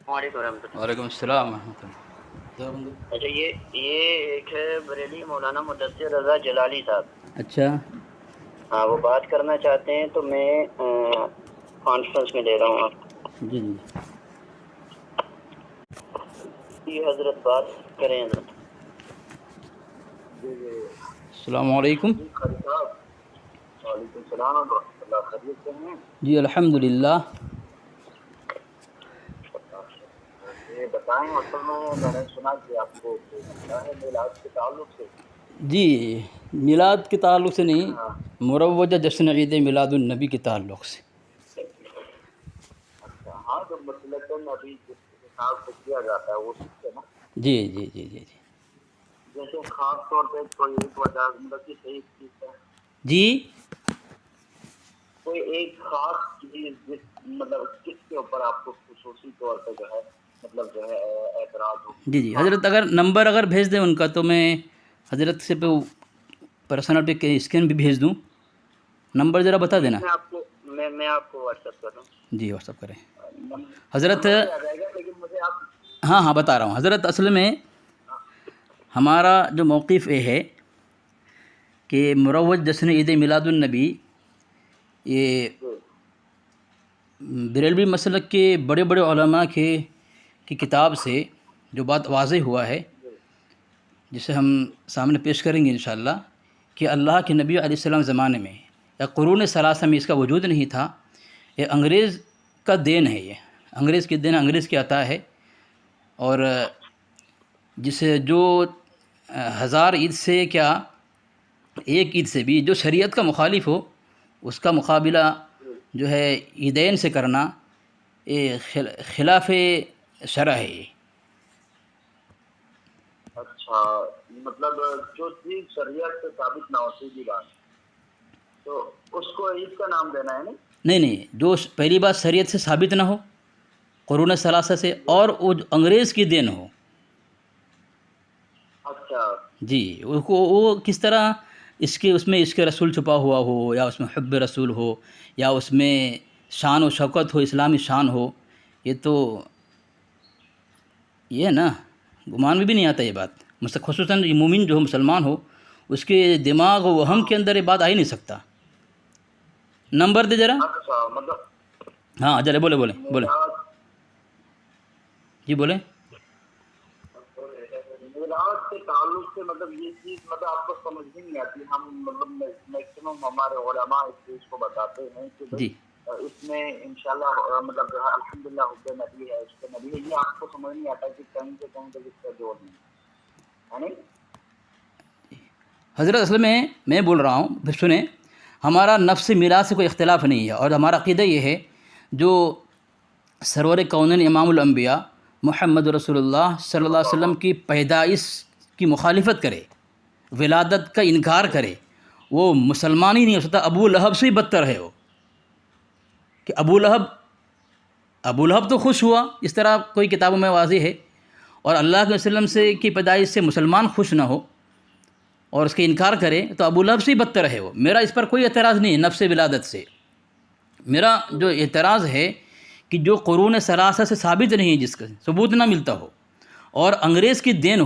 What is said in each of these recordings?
وعلیکم ورحمۃ اللہ۔ وعلیکم السلام ورحمۃ اللہ۔ اچھا یہ ایک ہے بریلی مولانا مدثر رضا جلالی صاحب۔ اچھا ہاں وہ بات کرنا چاہتے ہیں تو میں کانفرنس میں دے رہا ہوں آپ جی جی کی حضرت بات کریں حضرت۔ السلام علیکم۔ وعلیکم السلام ورحمۃ اللہ، خیریت سے ہیں؟ جی الحمد للہ۔ یہ بتائیں، اصل میں نے سنا کہ آپ کو کوئی مسئلہ ہے میلاد کے تعلق سے۔ جی میلاد کے تعلق سے نہیں، ہاں مروجہ جشن عید میلاد النبی کے تعلق سے۔ اچھا، ہاں جو مسلسل ابھی جس حساب سے کیا جاتا ہے وہ ٹھیک ہے نا؟ جی جی جی جی جی جیسے خاص طور پہ کوئی ایک وجہ مطلب کہ صحیح چیز ہے، جی کوئی ایک خاص چیز جس مطلب کس کے اوپر آپ کو خصوصی طور پہ جو ہے مطلب جو ہے اعتراض ہو؟ جی جی حضرت اگر نمبر اگر بھیج دیں ان کا تو میں حضرت سے پہ پرسنل پہ اسکین بھی بھیج دوں۔ نمبر ذرا بتا دینا۔ میں آپ کو میں آپ کو واٹس ایپ کر دوں۔ جی واٹس ایپ کریں نمبر حضرت۔ آ جائے گا، لیکن مجھے آپ ہاں ہاں بتا رہا ہوں حضرت، اصل میں ہمارا جو موقف یہ ہے کہ مروج جشن عید میلاد النبی یہ بریلوی مسلک کے بڑے بڑے علماء کی کتاب سے جو بات واضح ہوا ہے، جسے ہم سامنے پیش کریں گے انشاءاللہ، کہ اللہ کے نبی علیہ السلام زمانے میں یا قرون ثلاثہ میں اس کا وجود نہیں تھا۔ یہ انگریز کا دین ہے، یہ انگریز کی دین، انگریز کی عطا ہے، اور جسے جو ہزار عید سے کیا ایک عید سے بھی جو شریعت کا مخالف ہو اس کا مقابلہ جو ہے عیدین سے کرنا یہ خلاف شرع ہے یہ۔ اچھا، مطلب جو چیز شریعت سے ثابت نہ ہو، سیدھی بات، تو اس کو عید کا نام دینا ہے نا؟ نہیں، جو پہلی بات شریعت سے ثابت نہ ہو قرون ثلاثہ سے، اور وہ جو انگریز کی دین ہو۔ اچھا جی وہ کس طرح اس میں عشق رسول چھپا ہوا ہو، یا اس میں حب رسول ہو، یا اس میں شان و شوکت ہو، اسلامی شان ہو، یہ تو یہ ہے نا، گمان میں بھی نہیں آتا یہ بات، خصوصاً مومن جو مسلمان ہو اس کے دماغ و وہم کے اندر یہ بات آ ہی نہیں سکتا۔ نمبر دے ذرا۔ اچھا، مطلب ہاں ذرا بولے جی بولیں۔ میلاد کے تعلق سے مطلب یہ چیز مطلب آپ کو سمجھ ہی نہیں آتی۔ ہم مطلب میکسیمم ہمارے علماء اس چیز کو بتاتے ہیں کہ جی اس میں انشاءاللہ مطلب جو ہے الحمدللہ حب نبی ہے، عشق نبی ہے، یہ آپ کو سمجھ نہیں آتا کہ کہیں سے کہیں تک اس کا جوڑ نہیں ہے نا؟ حضرت اصل میں بول رہا ہوں، پھر سنیں، ہمارا نفس میلاد سے کوئی اختلاف نہیں ہے، اور ہمارا عقیدہ یہ ہے جو سرور کونین امام الانبیاء محمد رسول اللہ صلی اللہ علیہ وسلم کی پیدائش کی مخالفت کرے، ولادت کا انکار کرے، وہ مسلمان ہی نہیں ہو سکتا۔ ابو لہب سے ہی بدتر ہے وہ، کہ ابو لہب تو خوش ہوا، اس طرح کوئی کتابوں میں واضح ہے، اور اللہ کے وسلم سے کی پیدائش سے مسلمان خوش نہ ہو اور اس کے انکار کرے تو ابو لہب سے ہی بدتر ہے وہ۔ میرا اس پر کوئی اعتراض نہیں ہے نفس ولادت سے، میرا جو اعتراض ہے کہ جو قرون ثلاثہ سے ثابت نہیں ہے، جس کا ثبوت نہ ملتا ہو، اور انگریز کی دین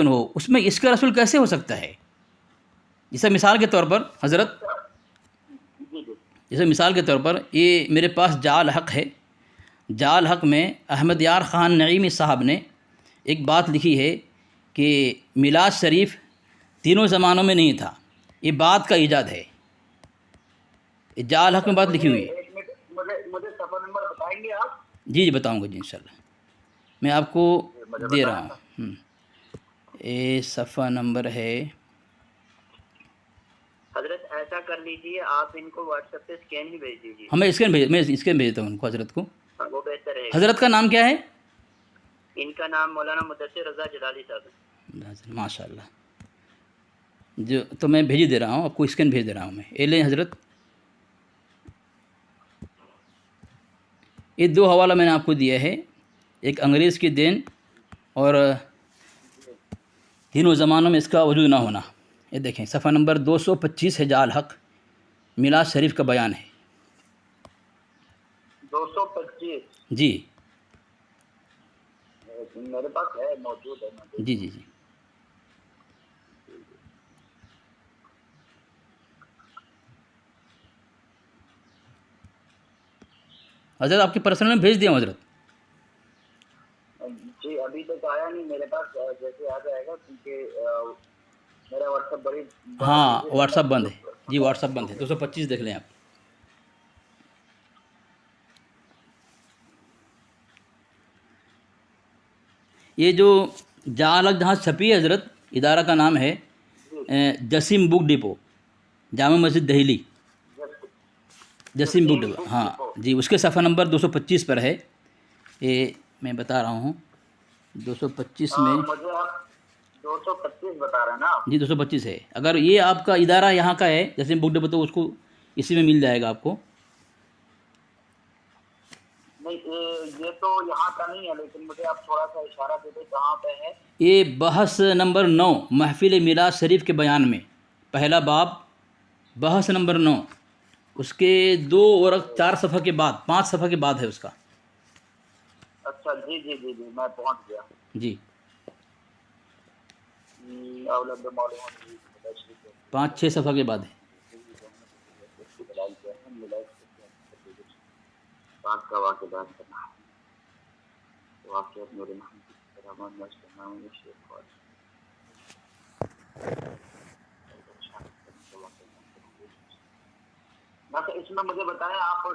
ہو، اس میں عشق رسول کیسے ہو سکتا ہے؟ جیسے مثال کے طور پر حضرت، جیسے مثال کے طور پر یہ میرے پاس جعل حق ہے، جعل حق میں احمد یار خان نعیمی صاحب نے ایک بات لکھی ہے کہ میلاد شریف تینوں زمانوں میں نہیں تھا، یہ بات کا ایجاد ہے، یہ جعل حق میں بات لکھی ہوئی ہے۔ مجھے صفحہ نمبر بتائیں گے آپ؟ جی بتاؤں گا جی انشاءاللہ، میں آپ کو دے رہا ہوں۔ یہ صفحہ نمبر ہے، حضرت ایسا کر لیجیے، آپ ان کو واٹس ایپ پہ اسکین ہی بھیج دیجیے۔ میں اسکین بھیجتا ہوں ان کو، حضرت کو۔ وہ بہتر ہے۔ حضرت کا نام کیا ہے؟ ان کا نام مولانا مدثر رضا جلالی صاحب ہے۔ ماشاء اللہ، جو تو میں بھیج دے رہا ہوں آپ کو، اسکین بھیج دے رہا ہوں میں، یہ لیں حضرت۔ یہ دو حوالہ میں نے آپ کو دیا ہے، ایک انگریز کی دین اور تینوں زمانوں میں اس کا وجود نہ ہونا۔ یہ دیکھیں صفحہ نمبر 225 ہے، جعل حق میلاد شریف کا بیان ہے۔ 225 جی میرے پاس ہے، موجود ہے. جی جی جی. حضرت آپ کے پرسنل میں بھیج دیا ہوں حضرت. جی ابھی تک آیا نہیں میرے پاس، جیسے آ جائے گا کیونکہ میرا واٹس ایپ بڑی ہاں بزی واٹس رہتا ایپ ہے. بند ہے جی، واٹس ایپ بند ہے. 225 دیکھ لیں آپ. یہ جو جہاں الگ جہاں چھپی ہے حضرت، ادارہ کا نام ہے جسیم بک ڈپو، جامع مسجد دہلی. جسیم بک ڈپو، ہاں جی. اس کے صفحہ نمبر 225 پر ہے. یہ میں بتا رہا ہوں 225 میں. مجھے آپ 225 بتا رہے ہیں نا آپ؟ جی 225 ہے. اگر یہ آپ کا ادارہ یہاں کا ہے جسیم بک ڈپو تو اس کو اسی میں مل جائے گا آپ کو. نہیں یہ تو یہاں کا نہیں ہے، لیکن مجھے آپ تھوڑا سا اشارہ دے دیں کہاں پہ ہے. یہ بحث نمبر 9 محفل میلاد شریف کے بیان میں، پہلا باب، بحث نمبر 9. اس کے 2 اور 4 صفحہ کے بعد، 5 صفحہ کے بعد ہے اس کا. اچھا جی جی جی جی میں پہنچ گیا. جی اولاد معلوم 5-6 صفحہ کے بعد ہے. بات کا واقع بیان کرنا ہے. واقعات میرے رحمان بس اس میں مجھے بتائیں آپ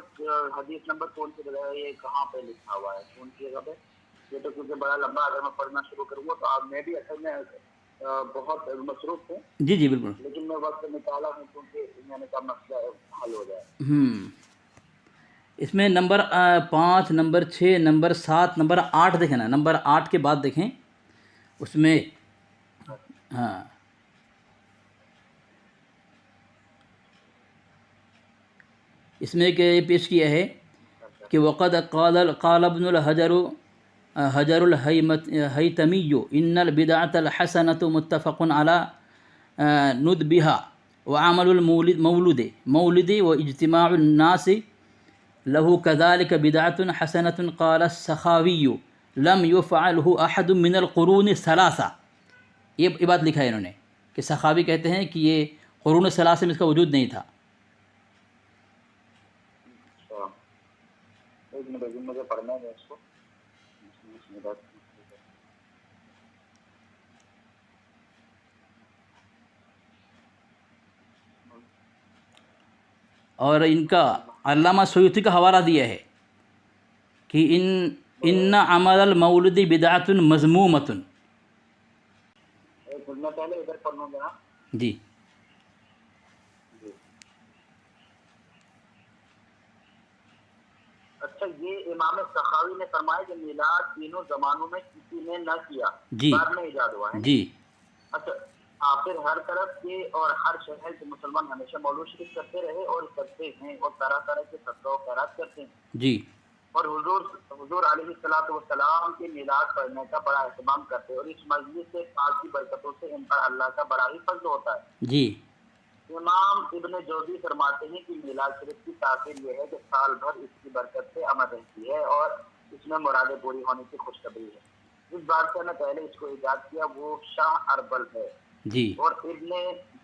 حدیث نمبر کون سی بتایا، یہ کہاں پہ لکھا ہوا ہے، کون سی جگہ پہ؟ یہ تو کیونکہ بڑا لمبا، اگر میں پڑھنا شروع کروں گا تو آپ میں بھی اصل میں بہت مصروف ہوں. جی جی بالکل. لیکن میں وقت نکالا ہوں کیونکہ میں نے کہا مسئلہ حل ہو جائے. اس میں نمبر 5، نمبر 6، نمبر 7، نمبر 8 دیکھیں نا. نمبر 8 کے بعد دیکھیں اس میں. ہاں اس میں کہ پیش کیا ہے کہ وقد قال ابن الحجر حجر الحیتمی ان البدعۃ الحسنۃ متفق علی ندبها وعمل مولد واجتماع الناس له كذلك بدعة حسنة. قال السخاوي لم يفعله احد من القرون الثلاثہ. یہ بات لکھا ہے انہوں نے کہ سخاوی کہتے ہیں کہ یہ قرون ثلاثہ میں اس کا وجود نہیں تھا. ایک منٹ مجھے پڑھنا ہے اس کو. اور ان کا علامہ سیوطی کا حوالہ دیا ہے کہ ان عمل المولد بدعۃ مذمومۃ. ایک منٹ پہلے ادھر پڑھنا گا. جی اچھا یہ امام سخاوی نے فرمایا کہ میلاد تینوں زمانوں میں کسی نے نہ کیا، جی بعد میں ایجاد ہوا ہے. جی اچھا پھر ہر طرف کے اور ہر شہر کے مسلمان ہمیشہ مولود شریف کرتے رہے اور کرتے ہیں اور طرح طرح کے صدقہ و خیرات کرتے ہیں. جی اور حضور علیہ الصلوۃ والسلام کے میلاد پڑھنے کا بڑا اہتمام کرتے ہیں اور اس مجلس سے پاک کی برکتوں سے ان پر اللہ کا بڑا ہی فضل ہوتا ہے. جی امام ابن جوزی فرماتے ہیں کہ میلاد شریف کی تاثیر یہ ہے کہ سال بھر اس کی برکت سے امن رہتی ہے اور اس میں مرادیں پوری ہونے کی خوشخبری ہے. جس بادشاہ نے پہلے اس کو ایجاد کیا وہ شاہ اربل ہے. جی اور ابن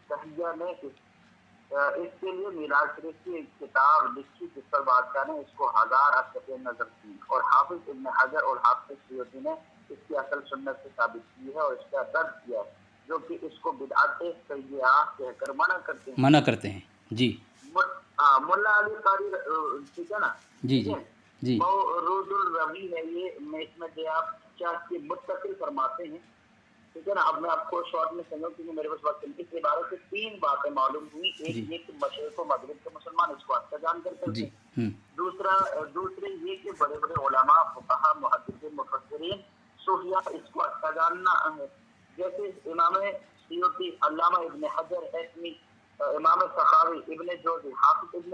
تہیہ نے اس کے لیے میلاد شریف کی ایک کتاب لکھی جس پر بادشاہ نے اس کو 1000 صفحے نظر کی اور حافظ ابن حجر اور حافظ سیوطی نے اس کی اصل سنت سے ثابت کی ہے اور اس کا درد کیا ہے، جو کہ اس کو بدعت سیئات کہہ کر منع کرتے ہیں. جی ملا علی قاری ٹھیک ہے نا. جی جی جی موروض الروی ہے یہ. میں اس میں جو آپ کیا متصل فرماتے ہیں ٹھیک ہے نا. اب میں آپ کو شارٹ میں سمجھوں کیونکہ میرے پاس وقت نہیں. اس عبارت سے 3 باتیں معلوم ہوئی. ایک یہ کہ مشرق و مغرب کے مسلمان اس کو اچھا جان کر کرتے ہیں. دوسرے یہ کہ بڑے بڑے علماء فقہا محدثین مفسرین صوفیاء اس کو اچھا جاننا ہے، جیسے امام سیوطی، علامہ ابن حجر حتمی، امام سخاوی، ابن جوزی، حافظ ابن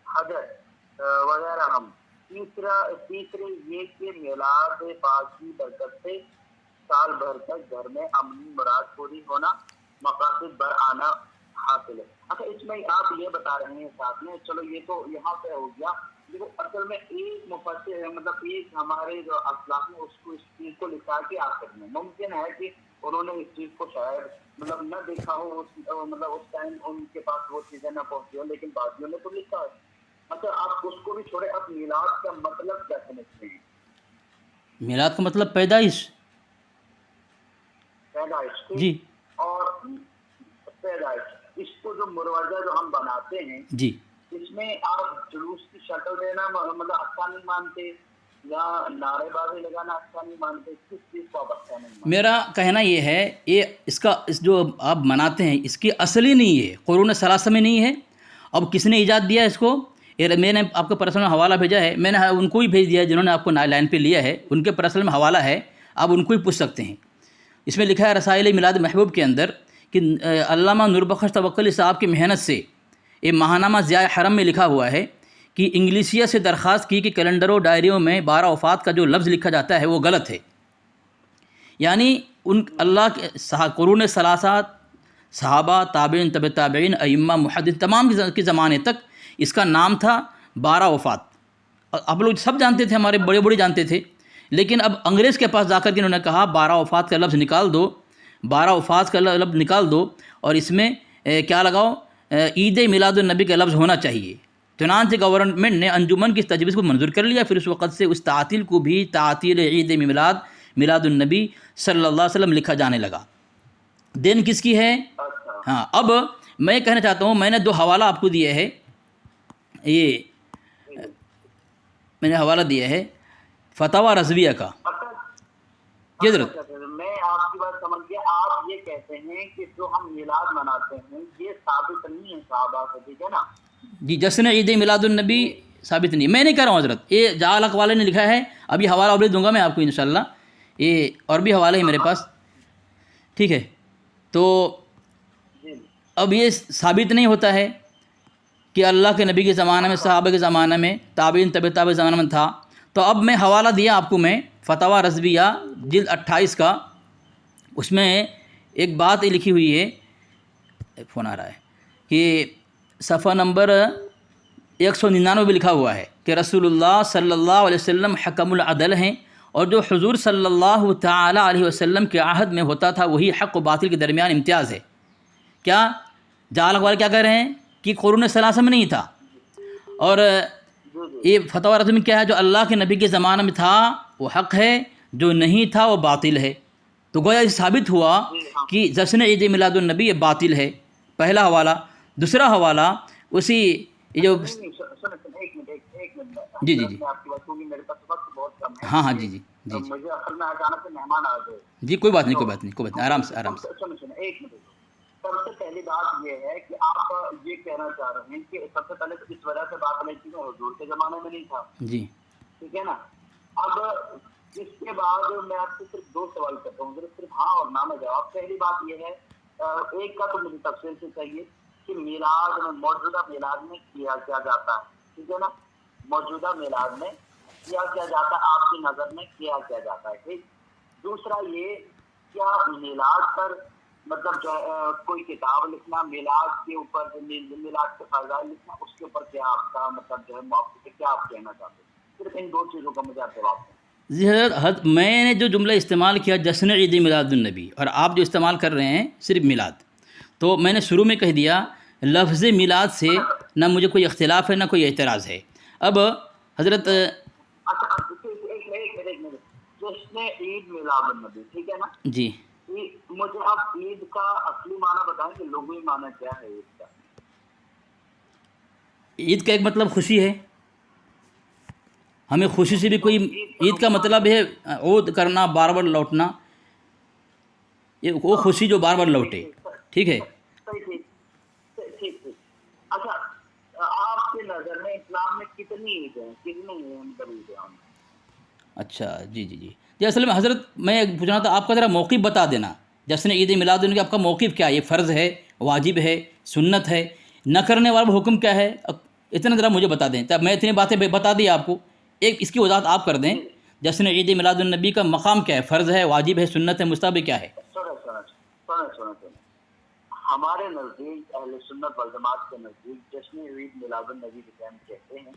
حجر وغیرہ. ہم تیسرے یہ کہ میلاد پاک کی برکت سے سال بھر تک گھر میں امن مراد پوری ہونا، مقاصد بر آنا حاصل ہے. اچھا اس میں آپ یہ بتا رہے ہیں ساتھ میں، چلو یہ تو یہاں پہ ہو گیا، دیکھو اصل میں ایک مفسر ہے، مطلب ایک ہمارے جو اسلاف میں اس کو اس چیز کو لکھا کہ آخر میں ممکن ہے کہ انہوں نے اس چیز کو شاید مطلب نہ دیکھا ہو، مطلب اس ٹائم ان کے پاس وہ چیزیں نہ پہنچی ہو، لیکن بعضیوں نے تو لکھا ہے. اچھا آپ اس کو بھی چھوڑے، اب میلاد کا مطلب کیا سمجھتے ہیں؟ میلاد کا مطلب پیدائش. پیدائش. جی اور پیدائش اس کو جو مروجہ جو ہم بناتے ہیں جی. اس میں آپ جلوس کی شکل دینا مطلب اچھا نہیں مانتے، یا نعرے بازی لگانا اچھا نہیں مانتے، کس چیز کو آپ اچھا نہیں مانتے؟ میرا کہنا یہ ہے، اس جو آپ مناتے ہیں اس کی اصلی نہیں ہے، قرون ثلاثہ میں نہیں ہے. اب کس نے ایجاد دیا اس کو؟ میں نے آپ کو پرسنل حوالہ بھیجا ہے، میں نے ان کو ہی بھیج دیا جنہوں نے آپ کو لائن پہ لیا ہے، ان کے پرسنل میں حوالہ ہے، آپ ان کو ہی پوچھ سکتے ہیں. اس میں لکھا ہے رسائل میلاد محبوب کے اندر کہ علامہ نوربخش توکلی صاحب کی محنت سے یہ ماہنامہ ضیاء حرم میں لکھا ہوا ہے کہ انگلیسیہ سے درخواست کی کہ کیلنڈروں ڈائریوں میں 12 وفات کا جو لفظ لکھا جاتا ہے وہ غلط ہے. یعنی اللہ کے قرون ثلاثہ، صحابہ، تابعین، طب تابعین، ائمہ، محدث تمام کے زمانے تک اس کا نام تھا 12 وفات. آپ لوگ سب جانتے تھے، ہمارے بڑے بڑے جانتے تھے، لیکن اب انگریز کے پاس جا کر کے انہوں نے کہا 12 وفات کا لفظ نکال دو، 12 وفات کا لفظ نکال دو، اور اس میں کیا لگاؤ، عید میلاد النبی کا لفظ ہونا چاہیے. چنانچہ گورنمنٹ نے انجمن کی تجویز کو منظور کر لیا. پھر اس وقت سے اس تعطیل کو بھی تعطیل عید میلاد النبی صلی اللہ علیہ وسلم لکھا جانے لگا. دین کس کی ہے؟ ہاں. اب میں کہنا چاہتا ہوں، میں نے 2 حوالہ آپ کو دیے ہے، یہ میں نے حوالہ دیا ہے فتاوی رضویہ کا. جی حضرت. میں آپ کی بات سمجھ گیا. آپ یہ کہتے ہیں کہ جو ہم میلاد مناتے ہیں یہ ثابت نہیں ہے صحابہ سے، ٹھیک ہے نا؟ جی، جشن عید میلاد النبی ثابت نہیں. میں نہیں کہہ رہا ہوں حضرت، یہ جہاں الق والے نے لکھا ہے. اب یہ حوالہ ابھی دوں گا میں آپ کو انشاءاللہ، یہ اور بھی حوالے ہیں میرے پاس، ٹھیک ہے. تو اب یہ ثابت نہیں ہوتا ہے کہ اللہ کے نبی کے زمانے میں، صحابہ کے زمانے میں، تابعین، طب تابعین زمانے میں تھا. تو اب میں حوالہ دیا آپ کو، میں فتاوی رضویہ جلد 28 کا، اس میں ایک بات لکھی ہوئی ہے، فون آ رہا ہے، کہ صفحہ نمبر 199 بھی لکھا ہوا ہے کہ رسول اللہ صلی اللہ علیہ وسلم حکم العدل ہیں، اور جو حضور صلی اللہ تعالی علیہ وسلم کے عہد میں ہوتا تھا وہی حق و باطل کے درمیان امتیاز ہے. کیا جعل والے کیا کہہ رہے ہیں کہ قرون ثلاثہ میں نہیں تھا، اور یہ فتویٰ رضویہ میں کیا ہے، جو اللہ کے نبی کے زمانے میں تھا وہ حق ہے، جو نہیں تھا وہ باطل ہے. تو گویا یہ ثابت ہوا کہ جشن عید میلاد النبی یہ باطل ہے. پہلا حوالہ. دوسرا حوالہ اسی یہ جو جی جی جی ہاں ہاں جی جی جی مجھے اصل میں اچانک سے مہمان آ گئے. جی کوئی بات نہیں، کوئی بات نہیں، کوئی بات نہیں، آرام سے آرام سے. ایک منٹ. سب سے پہلی بات یہ ہے کہ آپ یہ کہنا چاہ رہے ہیں کہ سب سے پہلے تو اس وجہ سے بات نہیں کی کہ حضور کے زمانے میں نہیں تھا، جی ٹھیک ہے نا؟ اب اس کے بعد میں آپ سے صرف 2 سوال کرتا ہوں، صرف ہاں اور نہ میں جواب. پہلی بات یہ ہے، ایک کا تو مجھے تفصیل سے چاہیے کہ میلاد میں، موجودہ میلاد میں کیا کیا جاتا ہے، ٹھیک ہے نا؟ موجودہ میلاد میں کیا کیا جاتا ہے، آپ کی نظر میں کیا کیا جاتا ہے، ٹھیک. دوسرا یہ، کیا میلاد پر مطلب جو کوئی کتاب لکھنا میلاد کے اوپر، میلاد کے فضائل لکھنا، اس کے اوپر کیا آپ کا مطلب جو ہے موقف ہے، کیا آپ کہنا چاہتے ہیں؟ صرف ان 2 چیزوں کا مجھے آپ جواب دیں. جی حضرت، میں نے جو جملہ استعمال کیا جشن عید میلاد النبی، اور آپ جو استعمال کر رہے ہیں صرف میلاد، تو میں نے شروع میں کہہ دیا لفظ میلاد سے نہ مجھے کوئی اختلاف ہے نہ کوئی اعتراض ہے. اب حضرت اچھا ایک منٹ، جشن عید میلاد النبی، ٹھیک ہے نا؟ جی. مجھے آپ عید کا اصلی معنی بتائیں کہ لغوی معنی کیا ہے عید کا؟ عید کا ایک مطلب خوشی ہے، ہمیں خوشی سے بھی کوئی، عید کا مطلب ہے عود کرنا، بار بار لوٹنا، وہ خوشی جو بار بار لوٹے، ٹھیک ہے. ٹھیک. اچھا آپ کی نظر میں اسلام میں کتنی عید ہیں، کتنی عید ہیں؟ اچھا جی جی جی جی. اصل میں حضرت میں پوچھنا تھا آپ کا ذرا موقف بتا دینا، جشن عید میلاد النبی آپ کا موقف کیا ہے؟ یہ فرض ہے، واجب ہے، سنت ہے، نہ کرنے والا حکم کیا ہے؟ اتنا ذرا مجھے بتا دیں. تب میں اتنی باتیں بتا دی آپ کو، ایک اس کی وضاحت آپ کر دیں. جشن عید میلاد النبی کا مقام کیا ہے؟ فرض ہے، واجب ہے، سنت ہے، مستحب کیا ہے؟ سنیں. ہمارے نزدیک اہل سنت والجماعت کے نزدیک جشن عید میلاد النبی کے ٹائم کہتے ہیں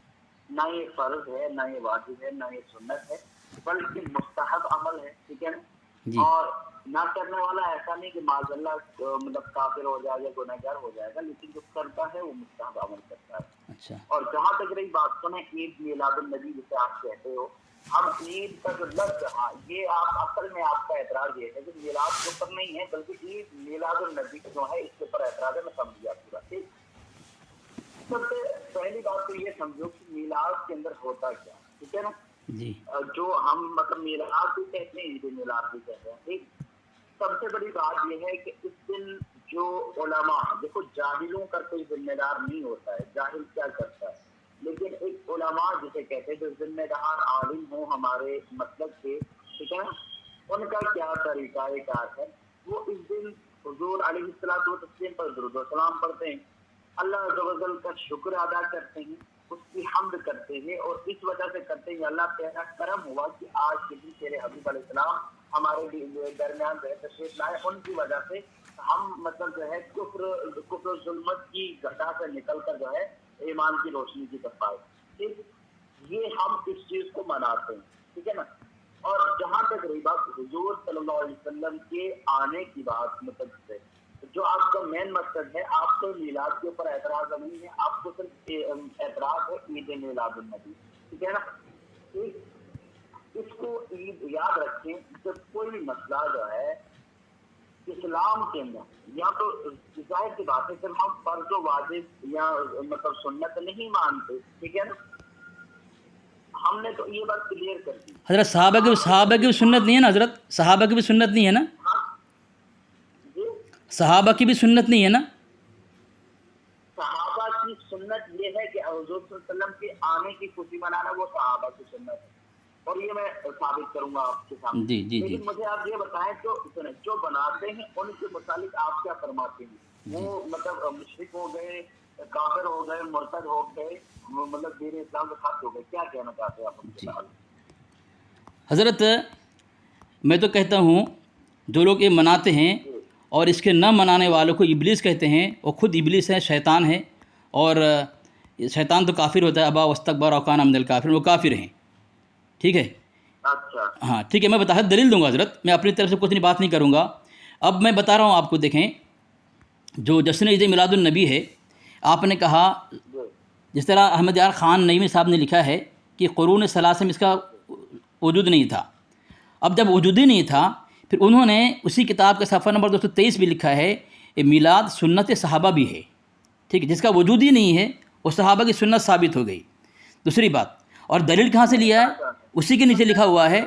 نہ یہ فرض ہے، نہ یہ واجب ہے، نہ یہ سنت ہے، بلکہ مستحب عمل ہے، ٹھیک ہے نا. جی اور نہ کرنے والا ایسا نہیں کہ معاذ اللہ مطلب کافر ہو جائے گا، گنہگار ہو جائے گا، لیکن جو کرتا ہے وہ مستحب عمل کرتا ہے. اچھا اور جہاں تک رہی بات سنیں عید میلاد النبی جسے آپ کہتے ہو، ہم عید کا جو لفظ، ہاں یہ آپ اصل میں آپ کا اعتراض یہ ہے کہ میلاد کے اوپر نہیں ہے بلکہ عید میلاد النبی جو ہے اس کے اوپر اعتراض ہے. میں سمجھ گیا پورا. ٹھیک، سب سے پہلی بات تو یہ سمجھو کہ میلاد کے اندر ہوتا کیا، ٹھیک ہے نا. جی جو ہم مطلب میلاد بھی کہتے ہیں، عید میلاد بھی کہتے ہیں. ٹھیک، سب سے بڑی بات یہ ہے کہ اس دن جو علماء، دیکھو جاہلوں کا کوئی ذمہ دار نہیں ہوتا ہے، جاہل کیا کرتا ہے، لیکن ایک علماء جسے کہتے ہیں جو ذمہ دار عالم ہوں ہمارے مطلب کے، ٹھیک ہے نا، ان کا کیا طریقہ کار ہے. وہ اس دن حضور علیہ الصلوۃ والتسلیم پر درود و سلام پڑھتے ہیں، اللہ عز و جل کا شکر ادا کرتے ہیں، اس کی حمد کرتے ہیں، اور اس وجہ سے کرتے ہیں اللہ تیرا کرم ہوا کہ آج کے دن تیرے حبیب علیہ السلام ہمارے درمیان جو ہے تشریف لائے. ان کی وجہ سے ہم مطلب جو ہے کفر و ظلمت کی گھٹا سے نکل کر جو ہے ایمان کی روشنی کی طرف آئے. ٹھیک، یہ ہم اس چیز کو مناتے ہیں، ٹھیک ہے نا. اور جہاں تک رہی بات حضور صلی اللہ علیہ وسلم کے آنے کی بات، مطلب سے جو آپ کا مین مقصد ہے، آپ کو میلاد کے اوپر اعتراض نہیں ہے، آپ کو صرف اعتراض ہے عید میلاد النبی، ٹھیک ہے نا. اس کو عید یاد رکھیں. جب کوئی مسئلہ جو ہے اسلام کے اندر، یا تو ظاہر کی بات ہے صرف ہم فرض و واجب یا مطلب سنت نہیں مانتے، ٹھیک ہے نا. ہم نے تو یہ بات کلیئر کر دی. حضرت صحابہ کی بھی سنت نہیں ہے نا حضرت؟ صحابہ کی بھی سنت نہیں ہے نا؟ جی، صحابہ کی بھی سنت نہیں ہے نا؟ صحابہ کی سنت یہ ہے کہ حضور صلی اللہ علیہ وسلم کے آنے کی خوشی منانا وہ صحابہ کی سنت ہے، اور یہ میں ثابت کروں گا آپ کے سامنے. جی جی جی لیکن مجھے آپ یہ بتائیں جو بناتے ہیں ان کے متعلق آپ کیا فرماتے ہیں؟ وہ مطلب مشرک ہو گئے، کافر ہو گئے، مرتد ہو گئے، مطلب دین اسلام سے خارج ہو گئے، کیا کہنا چاہتے ہیں آپ ان کے تعلق؟ حضرت میں تو کہتا ہوں جو لوگ یہ مناتے ہیں اور اس کے نہ منانے والوں کو ابلیس کہتے ہیں، وہ خود ابلیس ہے، شیطان ہے. اور شیطان تو کافر ہوتا ہے، ابا واستکبر وکان من الکافرین، وہ کافر ہیں. ٹھیک ہے، اچھا ہاں ٹھیک ہے. میں بتا دلیل دوں گا حضرت، میں اپنی طرف سے کچھ نہیں بات نہیں کروں گا. اب میں بتا رہا ہوں آپ کو. دیکھیں، جو جشن عید میلاد النبی ہے، آپ نے کہا جس طرح احمد یار خان نعیمی صاحب نے لکھا ہے کہ قرون ثلاثہ میں اس کا وجود نہیں تھا. اب جب وجود ہی نہیں تھا، پھر انہوں نے اسی کتاب کا صفحہ نمبر 223 بھی لکھا ہے کہ میلاد سنت صحابہ بھی ہے. ٹھیک ہے، جس کا وجود ہی نہیں ہے وہ صحابہ کی سنت ثابت ہو گئی. دوسری بات، اور دلیل کہاں سے لیا ہے؟ اسی کے نیچے لکھا ہوا ہے.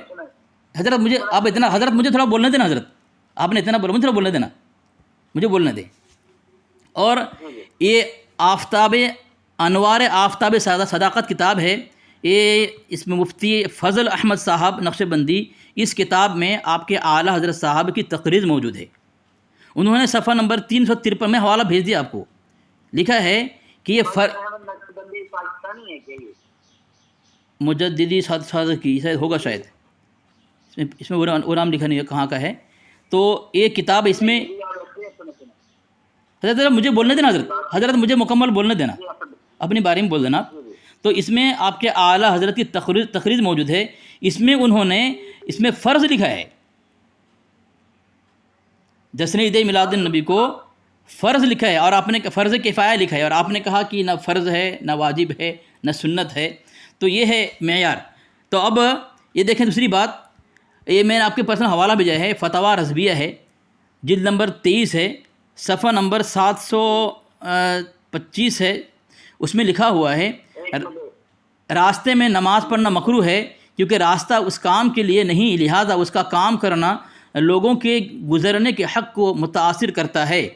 حضرت مجھے آپ اتنا، حضرت مجھے تھوڑا بولنے دینا. حضرت آپ نے اتنا بولا، مجھے تھوڑا بولنے دینا، مجھے بولنے دیں. اور یہ آفتاب انوار آفتاب صداقت کتاب ہے، یہ اس میں مفتی فضل احمد صاحب نقش بندی، اس کتاب میں آپ کے اعلیٰ حضرت صاحب کی تقریر موجود ہے. انہوں نے صفحہ نمبر 353 میں حوالہ بھیج دیا آپ کو. لکھا ہے کہ یہ پاکستانی ہے کہ یہ مجددی سازہ کی شاید ہوگا، شاید اس میں وہ نام لکھا نہیں ہے کہاں کا ہے. تو ایک کتاب اس میں، حضرت مجھے بولنے دینا. حضرت مجھے مکمل بولنے دینا، اپنی بارے میں بول دینا. تو اس میں آپ کے اعلیٰ حضرت کی تقریر موجود ہے. اس میں انہوں نے اس میں فرض لکھا ہے، جشن عید میلاد النبی کو فرض لکھا ہے، اور آپ نے فرض کفایہ لکھا ہے، اور آپ نے کہا کہ نہ فرض ہے، نہ واجب ہے، نہ سنت ہے. تو یہ ہے معیار. تو اب یہ دیکھیں دوسری بات، یہ میں نے آپ کے پرسنل حوالہ بھیجا ہے، فتاویٰ رضویہ ہے، جلد نمبر 23 ہے، صفحہ نمبر 725 ہے. اس میں لکھا ہوا ہے راستے میں نماز پڑھنا مکروہ ہے کیونکہ راستہ اس کام کے لیے نہیں، لہذا اس کا کام کرنا لوگوں کے گزرنے کے حق کو متاثر کرتا ہے.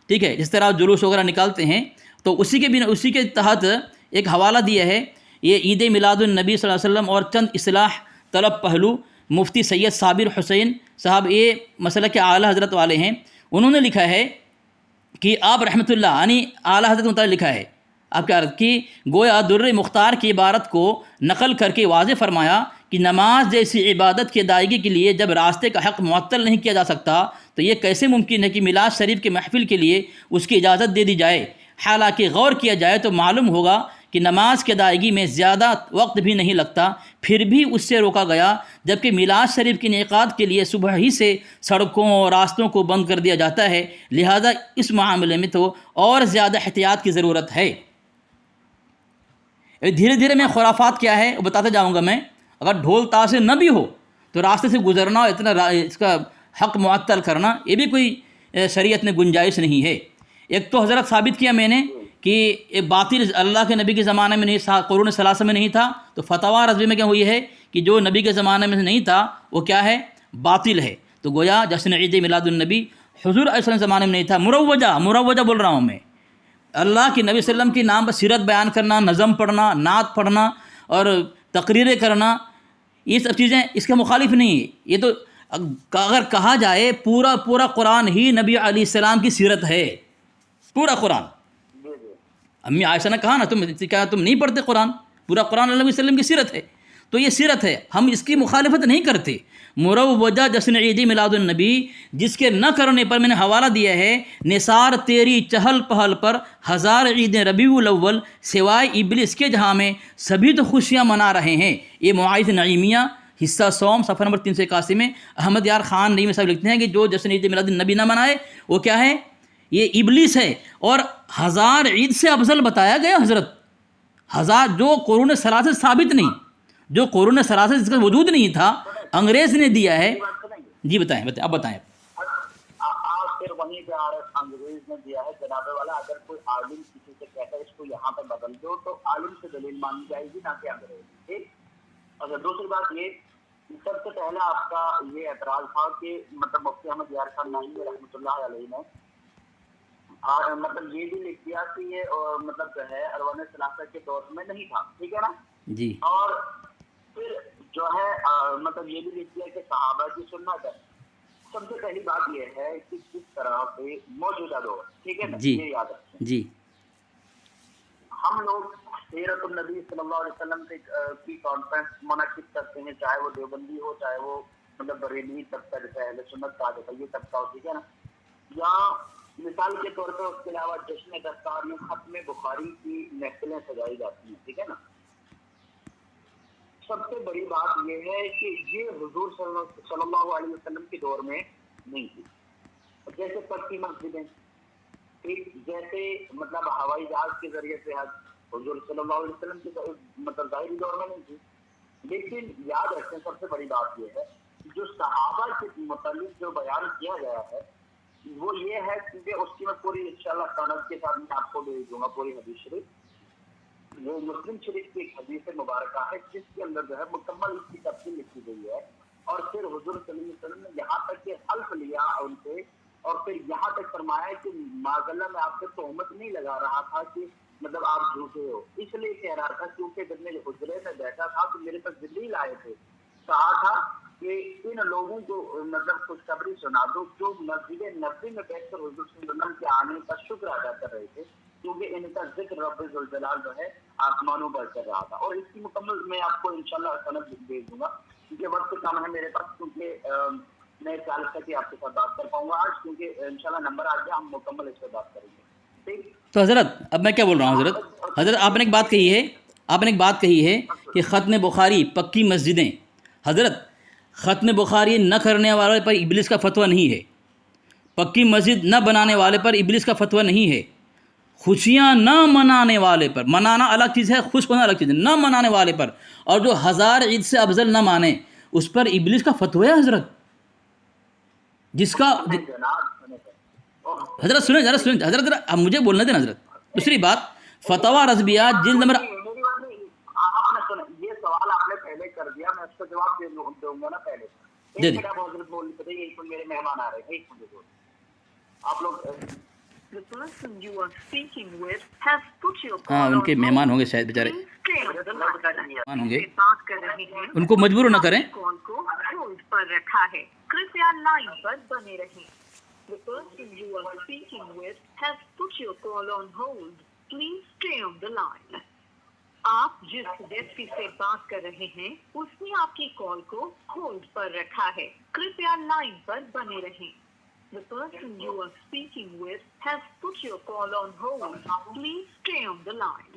ٹھیک ہے، جس طرح جلوس وغیرہ نکالتے ہیں. تو اسی کے تحت ایک حوالہ دیا ہے، یہ عید میلاد النبی صلی اللہ علیہ وسلم اور چند اصلاح طلب پہلو، مفتی سید صابر حسین صاحب، یہ مسئلہ کے اعلیٰ حضرت والے ہیں. انہوں نے لکھا ہے کہ آپ رحمۃ اللہ، یعنی اعلیٰ حضرت متعلق لکھا ہے آپ کے عرض کی، گویا در مختار کی عبارت کو نقل کر کے واضح فرمایا کہ نماز جیسی عبادت کی ادائیگی کے لیے جب راستے کا حق معطل نہیں کیا جا سکتا تو یہ کیسے ممکن ہے کہ میلاد شریف کے محفل کے لیے اس کی اجازت دے دی جائے. حالانکہ غور کیا جائے تو معلوم ہوگا کہ نماز کی ادائیگی میں زیادہ وقت بھی نہیں لگتا، پھر بھی اس سے روکا گیا، جبکہ میلاد شریف کے انعقاد کے لیے صبح ہی سے سڑکوں اور راستوں کو بند کر دیا جاتا ہے، لہذا اس معاملے میں تو اور زیادہ احتیاط کی ضرورت ہے۔ دھیرے دھیرے میں خرافات کیا ہے وہ بتاتا جاؤں گا میں۔ اگر ڈھول تاشے نہ بھی ہو تو راستے سے گزرنا اور اتنا اس کا حق معطل کرنا، یہ بھی کوئی شریعت میں گنجائش نہیں ہے۔ ایک تو حضرت ثابت کیا میں نے کہ یہ باطل اللہ کے نبی کے زمانے میں نہیں تھا، قرون ثلاثہ میں نہیں تھا، تو فتویٰ رضوی میں کیا ہوئی ہے کہ جو نبی کے زمانے میں نہیں تھا وہ کیا ہے، باطل ہے۔ تو گویا جشن عید میلاد النبی حضور علیہ السلام کے زمانے میں نہیں تھا، مروجہ بول رہا ہوں میں۔ اللہ کے نبی صلی اللہ علیہ وسلم کے نام پر سیرت بیان کرنا، نظم پڑھنا، نعت پڑھنا اور تقریریں کرنا، یہ سب چیزیں اس کے مخالف نہیں ہے۔ یہ تو اگر کہا جائے پورا قرآن ہی نبی علیہ السلام کی سیرت ہے، پورا قرآن۔ امی عائشہ نے کہا نا تم نہیں پڑھتے قرآن، پورا قرآن اللہ علیہ وسلم کی سیرت ہے، تو یہ سیرت ہے، ہم اس کی مخالفت نہیں کرتے۔ مروجہ جشن عید میلاد النبی جس کے نہ کرنے پر میں نے حوالہ دیا ہے، نثار تیری چہل پہل پر ہزار عیدیں ربیع الاول سوائے ابلیس کے جہاں میں سبھی تو خوشیاں منا رہے ہیں۔ یہ مواعظ نعیمیہ حصہ سوم صفحہ نمبر 381 میں احمد یار خان نعیمی صاحب لکھتے ہیں کہ جو جشن عید میلاد النبی نہ منائے وہ کیا ہے، یہ ابلیس ہے۔ اور ہزار عید سے افضل بتایا گیا حضرت، ہزار جو قرون ثلاثہ ثابت نہیں، جو قرون ثلاثہ جس کا وجود نہیں تھا انگریز نے دیا ہے۔ جی بتائیں اب بتائیں۔ آپ پھر وہیں پہ آ رہے، انگریز نے دیا ہے جناب والا، اگر کوئی عالم کسی سے کہتا ہے اس کو یہاں پہ بدل دو تو عالم سے دلیل مانی جائے گی، نہ کہ انگریز، ٹھیک۔ اور دوسری بات یہ، سب سے پہلا آپ کا یہ اعتراض تھا کہ مطلب مفتی احمد یار خان نعیمی رحمۃ اللہ علیہ نے مطلب یہ بھی لکھ دیا کہ یہ مطلب جو ہے اروان ثلاثہ کے دور میں نہیں تھا، ٹھیک ہے نا جی۔ اور پھر جو ہے مطلب یہ بھی لکھ دیا کہ صحابہ کی سنت ہے۔ سب سے پہلی بات یہ ہے کہ کس طرح سے موجودہ دور، ٹھیک ہے نا، جی یہ یاد رکھیں۔ جی ہم لوگ سیرت النبی صلی اللہ علیہ وسلم کی کانفرنس منعقد کرتے ہیں، چاہے وہ دیوبندی ہو، چاہے وہ مطلب بریلوی طبقہ جیسے اہل سنت کا یہ طبقہ ہو، ٹھیک ہے نا۔ یا مثال کے طور پر اس کے علاوہ جشن دستار میں ختم بخاری کی محفلیں سجائی جاتی ہیں، ٹھیک ہے نا۔ سب سے بڑی بات یہ ہے کہ یہ حضور صلی اللہ علیہ وسلم کے دور میں نہیں تھی۔ جیسے پکی مسجدیں، ٹھیک، جیسے مطلب ہوائی جہاز کے ذریعے سے حج حضور صلی اللہ علیہ وسلم کے مطلب ظاہری دور میں نہیں تھی۔ لیکن یاد رکھیں سب سے بڑی بات یہ ہے جو صحابہ کے متعلق جو بیان کیا گیا ہے وہ یہ ہے، کیونکہ اس کی میں پوری انشاءاللہ سند کے ساتھ میں آپ کو بھیج دوں گا پوری حدیث شریف۔ وہ مسلم شریف کی ایک حدیث مبارکہ ہے جس کے اندر جو ہے مکمل اس کی تفصیل لکھی گئی ہے، اور پھر حضور صلی اللہ علیہ وسلم نے یہاں تک کہ حلف لیا ان سے، اور پھر یہاں تک فرمایا کہ معاذاللہ میں آپ سے تہمت نہیں لگا رہا تھا کہ مطلب آپ جھوٹے ہو، اس لیے کہہ رہا تھا کیونکہ جب میں حجرے میں بیٹھا تھا تو میرے پاس جبریل آئے تھے، کہا تھا کہ ان لوگوں کو مطلب خوشخبری سنا دو جو مسجد نبوی میں بیٹھ کر حضور صلی اللہ علیہ وسلم کے آنے کا شکر ادا کر رہے تھے، کیونکہ ان کا ذکر رب ذوالجلال جو ہے آسمانوں پر کر رہا تھا۔ اور اس کی مکمل میں آپ کو انشاءاللہ سند بھیج دوں گا، کیونکہ وقت کم ہے میرے پاس، کیونکہ میں خیال تک کہ آپ کے ساتھ بات کر پاؤں گا آج، کیونکہ انشاءاللہ نمبر آ گیا، ہم مکمل اس پہ بات کریں گے، ٹھیک۔ تو حضرت اب میں کیا بول رہا ہوں، حضرت آپ نے ایک بات کہی ہے کہ ختم بخاری پکی مسجدیں، حضرت ختم بخاری نہ کرنے والے پر ابلیس کا فتویٰ نہیں ہے، پکی مسجد نہ بنانے والے پر ابلیس کا فتویٰ نہیں ہے، خوشیاں نہ منانے والے پر، منانا الگ چیز ہے، خوش ہونا الگ چیز ہے، نہ منانے والے پر، اور جو ہزار عید سے افضل نہ مانے اس پر ابلیس کا فتویٰ ہے حضرت، جس کا حضرت سنیں حضرت اب مجھے بولنے دیں حضرت۔ دوسری بات فتویٰ رضویات جلد نمبر، یہ سوال آپ نے پہلے کر دیا، میں اس کا جواب دوں گا نا پہلے۔ دے دیں حضرت بول رہے تھے میرے مہمان آ رہے ہیں، ایک منٹ آپ لوگ۔ ہاں ان کے مہمان ہوں گے شاید بیچارے، مہمان ہوں گے، ان کو مجبور نہ کریں۔ کال کو ہولڈ پر رکھا ہے، کرپیا لائن پر بنے رہیں۔ The person you are speaking with has put your call on hold. Please stay on the line. آپ جس ویکتی سے بات کر رہے ہیں اس نے آپ کی کال کو ہولڈ پر رکھا ہے، کرپیا لائن پر بنے رہیں۔ The person you are speaking with has put your call on hold. Please stay on the line.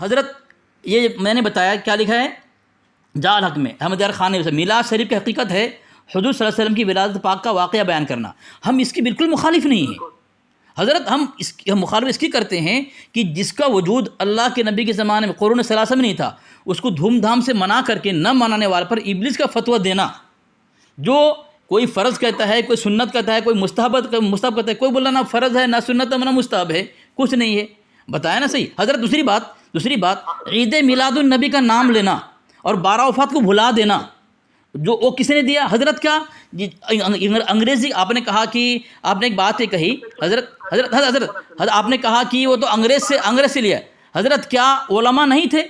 حضرت یہ میں نے بتایا کیا لکھا ہے جال حق میں احمد یار خان نے میلاد شریف کی حقیقت ہے حضور صلی اللہ علیہ وسلم کی ولادت پاک کا واقعہ بیان کرنا. ہم اس کی بالکل مخالف نہیں ہیں حضرت. ہم مخالف اس کی کرتے ہیں کہ جس کا وجود اللہ کے نبی کے زمانے میں قرون ثلاثہ میں نہیں تھا اس کو دھوم دھام سے منع کر کے نہ منانے والے پر ابلیس کا فتویٰ دینا. جو کوئی فرض کہتا ہے کوئی سنت کہتا ہے کوئی مستحب کہتا ہے, کوئی بولا نہ فرض ہے نہ سنت ہے نہ مستحب ہے, کچھ نہیں ہے. بتایا نا صحیح حضرت. دوسری بات عید میلاد النبی کا نام لینا اور 12 وفات کو بھلا دینا جو وہ کس نے دیا حضرت. کیا انگریزی آپ نے کہا کہ آپ نے ایک بات یہ کہی حضرت آپ نے کہا کہ وہ تو انگریز سے لیا. حضرت کیا علماء نہیں تھے,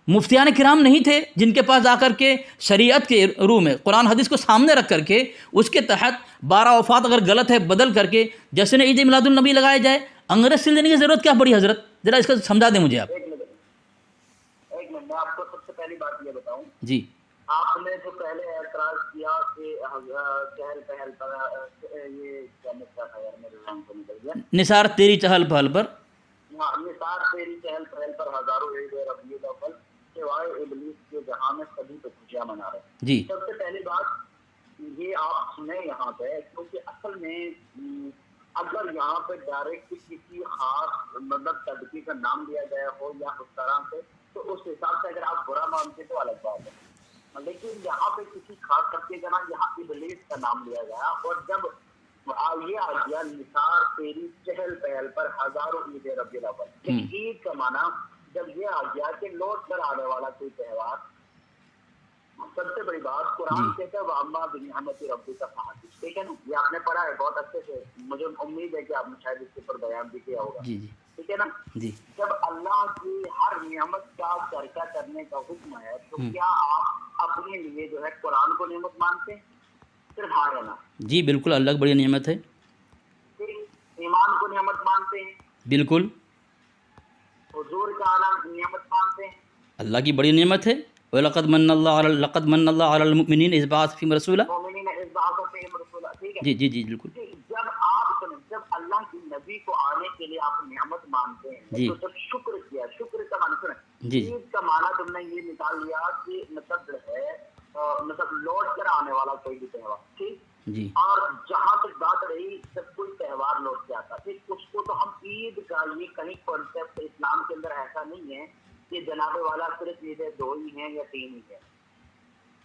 مفتیان کرام نہیں تھے جن کے پاس جا کر کے شریعت کے روح میں قرآن حدیث کو سامنے رکھ کر کے اس کے تحت 12 وفات اگر غلط ہے بدل کر کے جیسے نے عید میلاد النبی لگایا جائے, انگریز سے لینے کی ضرورت کیا پڑی حضرت؟ ذرا اس کا سمجھا دیں مجھے آپ. ایک منٹ میں آپ کو سب سے پہلی بات یہ بتاؤں. جی آپ نے جو پہلے اعتراض کیا کہ چہل پہل پر یہ کیا مسئلہ تھا یار میرے نام کو نکل گیا, نثار تیری چہل پہل پر. ہاں, نثار تیری چہل پہل پر ہزاروں عید ربیع الاول سوائے ابلیس کے جہاں میں سبھی تو خوشیاں منا رہے ہیں. جی سب سے پہلی بات یہ آپ سنیں یہاں پہ, کیونکہ اصل میں اگر یہاں پہ ڈائریکٹ کسی خاص مطلب طبقے کا نام لیا گیا ہو یا اس طرح سے تو اس حساب سے اگر آپ برا مانتے تو الگ بات ہے, لیکن یہاں پہ کسی خاص طبقے کا نام یہاں ابلیس کا نام لیا گیا اور جب یہ آ گیا نثار تیری چہل پہل پر ہزاروں عید ربیع الاول, عید کا معنی جب یہ آ گیا کہ لوٹ کر آنے والا کوئی تہوار. سب سے بڑی بات قرآن کہتا ہے وَأَمَّا بِنِعْمَتِ رَبِّكَ فَحَدِّثْ, ٹھیک ہے نا, یہ آپ نے پڑھا ہے بہت اچھے سے, مجھے امید ہے کہ آپ نے شاید اس کے اوپر بیان بھی کیا ہوگا. جی جی ٹھیک ہے نا. جی جب اللہ کی ہر نعمت کا چرچا کرنے کا حکم ہے تو کیا آپ اپنے لیے جو ہے قرآن کو نعمت مانتے ہیں؟ صرف ہاں یا نا؟ جی بالکل, اللہ کی بڑی نعمت ہے. ایمان کو نعمت مانتے ہیں؟ بالکل. حضور کا آنا نعمت مانتے ہیں؟ اللہ کی بڑی نعمت ہے. وَلَقَدْ مَنَّ اللَّهُ عَلَى الْمُؤْمِنِينَ إِذْ بَعَثَ فِيهِمْ رَسُولًا. جی جی جی بالکل. جب اللہ کی نبی کو آنے کے لیے آپ نعمت مانتے ہیں تو جب شکر کیا, شکر کا معنی سنیں, عید کا معنی تم نے یہ نکال لیا کہ مطلب ہے مطلب لوٹ کر آنے والا کوئی بھی تہوار, ٹھیک جی. اور جہاں تک بات رہی جب کوئی تہوار لوٹ کے آتا ٹھیک, اس کو تو ہم عید کا یہ کہیں کانسیپٹ اسلام کے اندر ایسا نہیں ہے کہ جناب والا صرف عیدیں 2 ہی ہیں یا 3 ہی ہیں.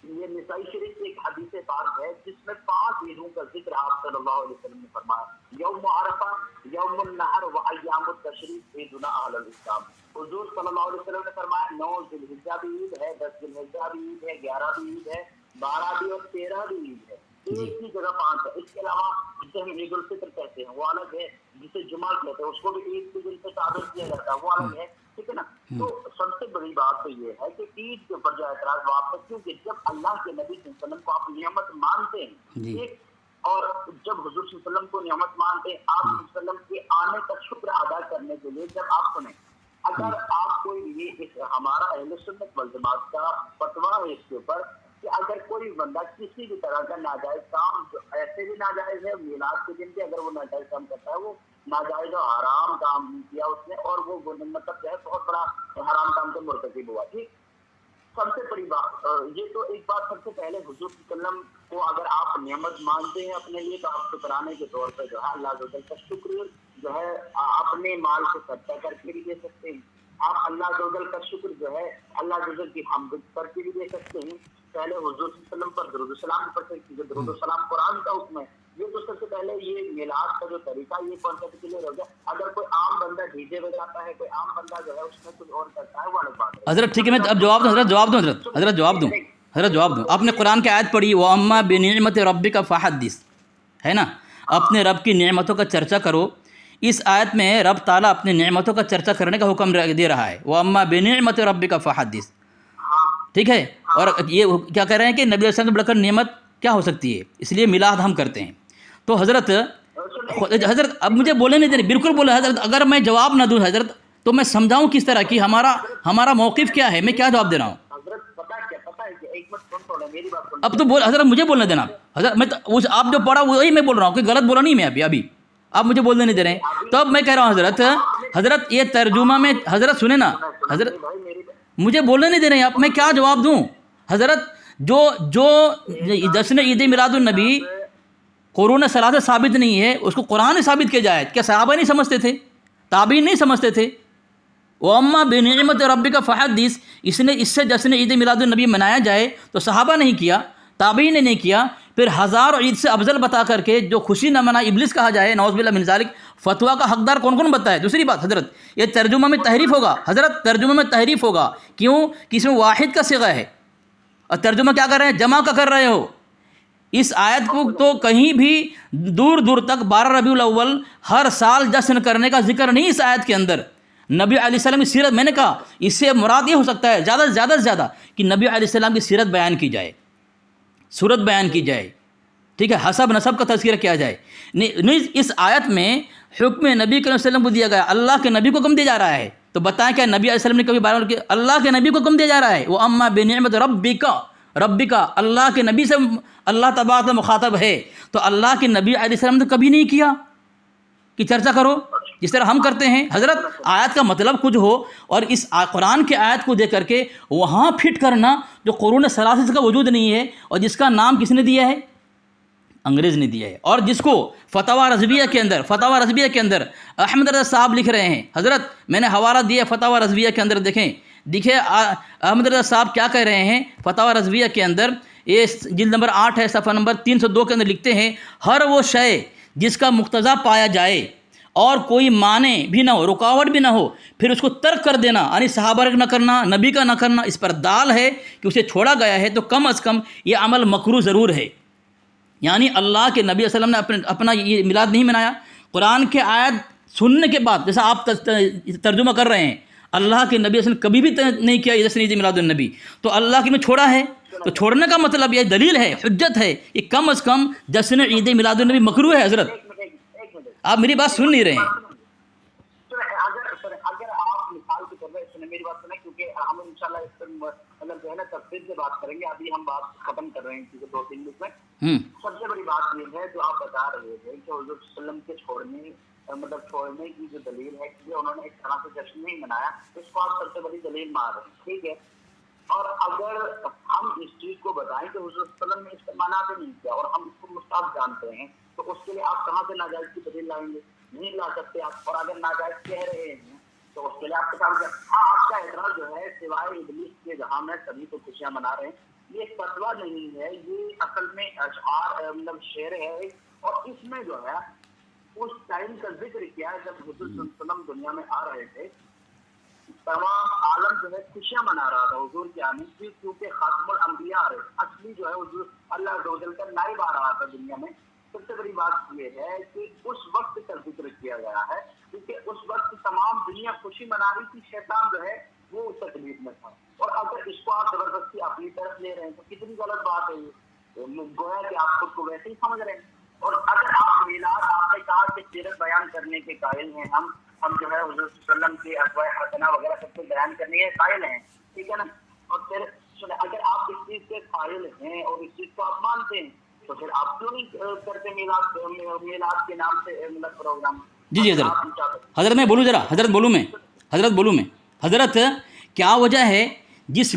یہ نسائی شریف کی ایک حدیث پاک ہے جس میں 5 عیدوں کا ذکر آپ صلی اللہ علیہ وسلم نے فرمایا. یوم عرفہ, یوم النحر و ایام التشریق عیدنا اہل الاسلام. حضور صلی اللہ علیہ وسلم نے فرمایا 9 ذی الحجہ بھی عید ہے, 10 ذی الحجہ بھی عید ہے, 11 بھی عید ہے, 12 بھی اور 13 بھی عید ہے. ایک ہی جگہ 5 ہے. اس کے علاوہ جسے ہم عید الفطر کہتے ہیں وہ الگ ہے, جسے جمعہ کہتے ہیں اس کو بھی عید کے دن سے تعبیر کیا جاتا ہے وہ الگ ہے, ٹھیک ہے نا. تو سب سے بڑی بات تو یہ ہے کہ عید کے اوپر جو اعتراض واپس, کیونکہ جب اللہ کے نبی صلی اللہ علیہ وسلم کو آپ نعمت مانتے ہیں ٹھیک, اور جب حضور صلی اللہ علیہ وسلم کو نعمت مانتے ہیں آپ صلی اللہ علیہ وسلم کے آنے کا شکر ادا کرنے کے لیے, جب آپ سنیں اگر آپ کوئی یہ ہمارا اہل سنت والجماعت کا فتویٰ ہے اس کے اوپر کہ اگر کوئی بندہ کسی بھی طرح کا ناجائز کام, جو ایسے بھی ناجائز ہے میلاد کے دن کے, اگر وہ ناجائز کام کرتا ہے وہ ناجائز و حرام کام کیا اس نے اور وہ مطلب جو ہے بہت بڑا حرام کام سے مرتکب ہوا. ٹھیک, سب سے بڑی بات یہ تو ایک بات سب سے پہلے حضور صلی اللہ علیہ وسلم کو اگر آپ نعمت مانتے ہیں اپنے لیے تو آپ شکرانے کے طور پہ جو ہے اللہ کا شکر جو ہے اپنے مال سے صدقہ کر کے بھی دے سکتے ہیں. آپ اللہ کا شکر جو ہے اللہ کی حمد کر کے بھی دے سکتے ہیں. پہلے حضور صلی اللہ علیہ وسلم پر درود السلام پڑھ سکتے ہیں, درود السلام قرآن کا حکم ہے. یہ تو سب سے پہلے یہ میلاد کا جو طریقہ یہ کانسیپٹ کلیئر ہو گیا. اگر کوئی عام بندہ ڈی جے بجاتا ہے, کوئی عام بندہ جو ہے اس میں کچھ اور کرتا ہے وہ الگ بات ہے. حضرت ٹھیک ہے, میں اب جواب دوں. آپ نے قرآن کی آیت پڑھی وَأَمَّا بِنِعْمَتِ رَبِّكَ فَحَدِّثْ, ہے نا, اپنے رب کی نعمتوں کا چرچا کرو. اس آیت میں رب تعالیٰ اپنے نعمتوں کا چرچا کرنے کا حکم دے رہا ہے, وَأَمَّا بِنِعْمَتِ رَبِّكَ فَحَدِّثْ, ٹھیک ہے. اور یہ کیا کہہ رہے ہیں کہ نبی علیہ السلام سے بڑھ کر نعمت کیا ہو سکتی ہے, اس لیے میلاد ہم کرتے ہیں. تو حضرت اب مجھے بولے نہیں دے رہے, بالکل بولے حضرت. اگر میں جواب نہ دوں حضرت تو میں سمجھاؤں کس طرح کہ ہمارا موقف کیا ہے, میں کیا جواب دے رہا ہوں. اب تو بول حضرت, مجھے بولنے دینا حضرت. میں آپ جو پڑھا وہی میں بول رہا ہوں, کوئی غلط بولا نہیں میں ابھی آپ مجھے بولنے نہیں دے رہے ہیں. تو اب میں کہہ رہا ہوں حضرت یہ ترجمہ میں حضرت سنیں نا حضرت، بھائی میری مجھے بولنے نہیں دے رہے ہیں آپ، میں کیا جواب دوں حضرت؟ جو جشن عید میلاد النبی قرون ثلاثہ ثابت نہیں ہے، اس کو قرآن نے ثابت کیا جائے، کیا صحابہ نہیں سمجھتے تھے؟ تابعین نہیں سمجھتے تھے؟ وَأَمَّا بِنِعْمَةِ رَبِّكَ فَحَدِّثْ، اس سے جشن عید میلاد النبی منایا جائے تو صحابہ نہیں کیا، تابعین نے نہیں کیا، پھر ہزار عید سے افضل بتا کر کے جو خوشی نہ منا ابلیس کہا جائے، نعوذ باللہ من ذالک، فتویٰ کا حقدار کون کون بتائے؟ دوسری بات حضرت، یہ ترجمہ میں تحریف ہوگا حضرت، ترجمہ میں تحریف ہوگا، کیوں کہ اس میں واحد کا صیغہ ہے، اور ترجمہ کیا کر رہے ہیں؟ جمع کا کر رہے ہو۔ اس آیت کو تو کہیں بھی دور دور تک 12 ربیع الاول ہر سال جشن کرنے کا ذکر نہیں اس آیت کے اندر۔ نبی علیہ السلام کی سیرت، میں نے کہا اس سے مراد یہ ہو سکتا ہے زیادہ سے زیادہ کہ نبی علیہ السلام کی سیرت بیان کی جائے، صورت بیان کی جائے، ٹھیک ہے، حسب نسب کا تذکرہ کیا جائے۔ نہیں، اس آیت میں حکم نبی صلی اللہ علیہ وسلم کو دیا گیا، اللہ کے نبی کو کم دیا جا رہا ہے، تو بتائیں کیا نبی علیہ السلام نے کبھی بارہ کہ اللہ کے نبی کو کم دیا جا رہا ہے؟ وہ اما بنعمت ربک، اللہ کے نبی سے اللہ تبارک مخاطب ہے، تو اللہ کے نبی علیہ السلام نے کبھی نہیں کیا کہ چرچا کرو جس طرح ہم کرتے ہیں حضرت۔ آیت کا مطلب کچھ ہو اور اس قرآن کے آیت کو دے کر کے وہاں فٹ کرنا جو قرون ثلاثہ کا وجود نہیں ہے، اور جس کا نام کس نے دیا ہے؟ انگریز نے دیا ہے، اور جس کو فتاوی رضویہ کے اندر احمد رضا صاحب لکھ رہے ہیں حضرت، میں نے حوالہ دیا فتاوی رضویہ کے اندر، دیکھیں احمد رضا صاحب کیا کہہ رہے ہیں فتاوی رضویہ کے اندر، یہ جلد نمبر 8 ہے، صفحہ نمبر 302 کے اندر لکھتے ہیں، ہر وہ شے جس کا مقتضا پایا جائے اور کوئی معنی بھی نہ ہو، رکاوٹ بھی نہ ہو، پھر اس کو ترک کر دینا، یعنی صحابہ کا نہ کرنا، نبی کا نہ کرنا، اس پر دال ہے کہ اسے چھوڑا گیا ہے، تو کم از کم یہ عمل مکروہ ضرور ہے۔ یعنی اللہ کے نبی صلی اللہ علیہ وسلم نے اپنا یہ میلاد نہیں منایا، قرآن کے آیت سننے کے بعد، جیسا آپ ترجمہ کر رہے ہیں، اللہ کے نبی صلی اللہ علیہ وسلم کبھی بھی نہیں کیا جشن عید میلاد النبی، تو اللہ کی نے چھوڑا ہے، تو چھوڑنے کا مطلب یہ دلیل ہے، حجت ہے، یہ کم از کم جشن عید میلاد النبی مکروہ ہے حضرت۔ آپ میری بات سن نہیں رہے ہیں۔ اگر آپ مثال کے طور پر میری بات سنیں، کیونکہ ہم انشاءاللہ اس پر مطلب جو ہے نا تفصیل سے بات کریں گے، ابھی ہم بات ختم کر رہے ہیں کیونکہ 2-3 منٹ میں۔ سب سے بڑی بات یہ ہے جو آپ بتا رہے تھے کہ حضور صلی اللہ علیہ وسلم کے چھوڑنے کی جو دلیل ہے کہ انہوں نے ایک طرح سے جشن نہیں منایا، اس کو آپ سب سے بڑی دلیل مان رہے ہیں، ٹھیک ہے۔ اور اگر ہم اس چیز کو بتائیں کہ حضور صلی اللہ علیہ وسلم نے اس کا منع بھی نہیں کیا اور ہم اس کو مستحب جانتے ہیں، تو اس کے لیے آپ کہاں سے ناجائز کی دلیل لائیں گے؟ نہیں لا سکتے آپ، اور اگر ناجائز کہہ رہے ہیں تو اس کے لیے آپ کے سامنے آپ کا اعتراض جو ہے سوائے ابلیس کے جہاں میں سبھی تو خوشیاں منا رہے ہیں، یہ فتویٰ نہیں ہے، یہ اصل میں اشعار مطلب شعر ہے، اور اس میں جو ہے اس ٹائم کا ذکر کیا ہے جب حضور صلی اللہ علیہ وسلم دنیا میں آ رہے تھے، تمام عالم جو ہے خوشیاں منا رہا تھا حضور کے آنے کی، کیونکہ خاتم الانبیاء آ رہے تھے، اصلی جو ہے حضور اللہ عز و جل کا نائب آ رہا تھا دنیا میں۔ سب سے بڑی بات یہ ہے کہ اس وقت کا ذکر کیا گیا ہے، کیونکہ اس وقت تمام دنیا خوشی منا رہی تھی، شیطان جو ہے وہ اس تکلیف میں تھا، اور اگر اس کو آپ زبردستی اپنی طرف لے رہے ہیں تو کتنی غلط بات ہے یہ، گویا کہ آپ خود کو ویسے ہی سمجھ رہے ہیں۔ اور اگر آپ میلاد، آپ نے کہا کہ سیرت بیان کرنے کے قائل ہیں، ہم جو ہے حضور صلی اللہ علیہ وسلم کے اسوائے حسنہ وغیرہ سب کو بیان کرنے کے قائل ہیں، ٹھیک ہے نا، اور پھر اگر آپ اس چیز کے قائل ہیں اور اس چیز کو آپ مانتے ہیں تو پھر آپ کیوں نہیں کرتے میلاد کے نام سے مطلب پروگرام؟ جی حضرت میں بولوں ذرا، حضرت بولوں میں حضرت کیا وجہ ہے جس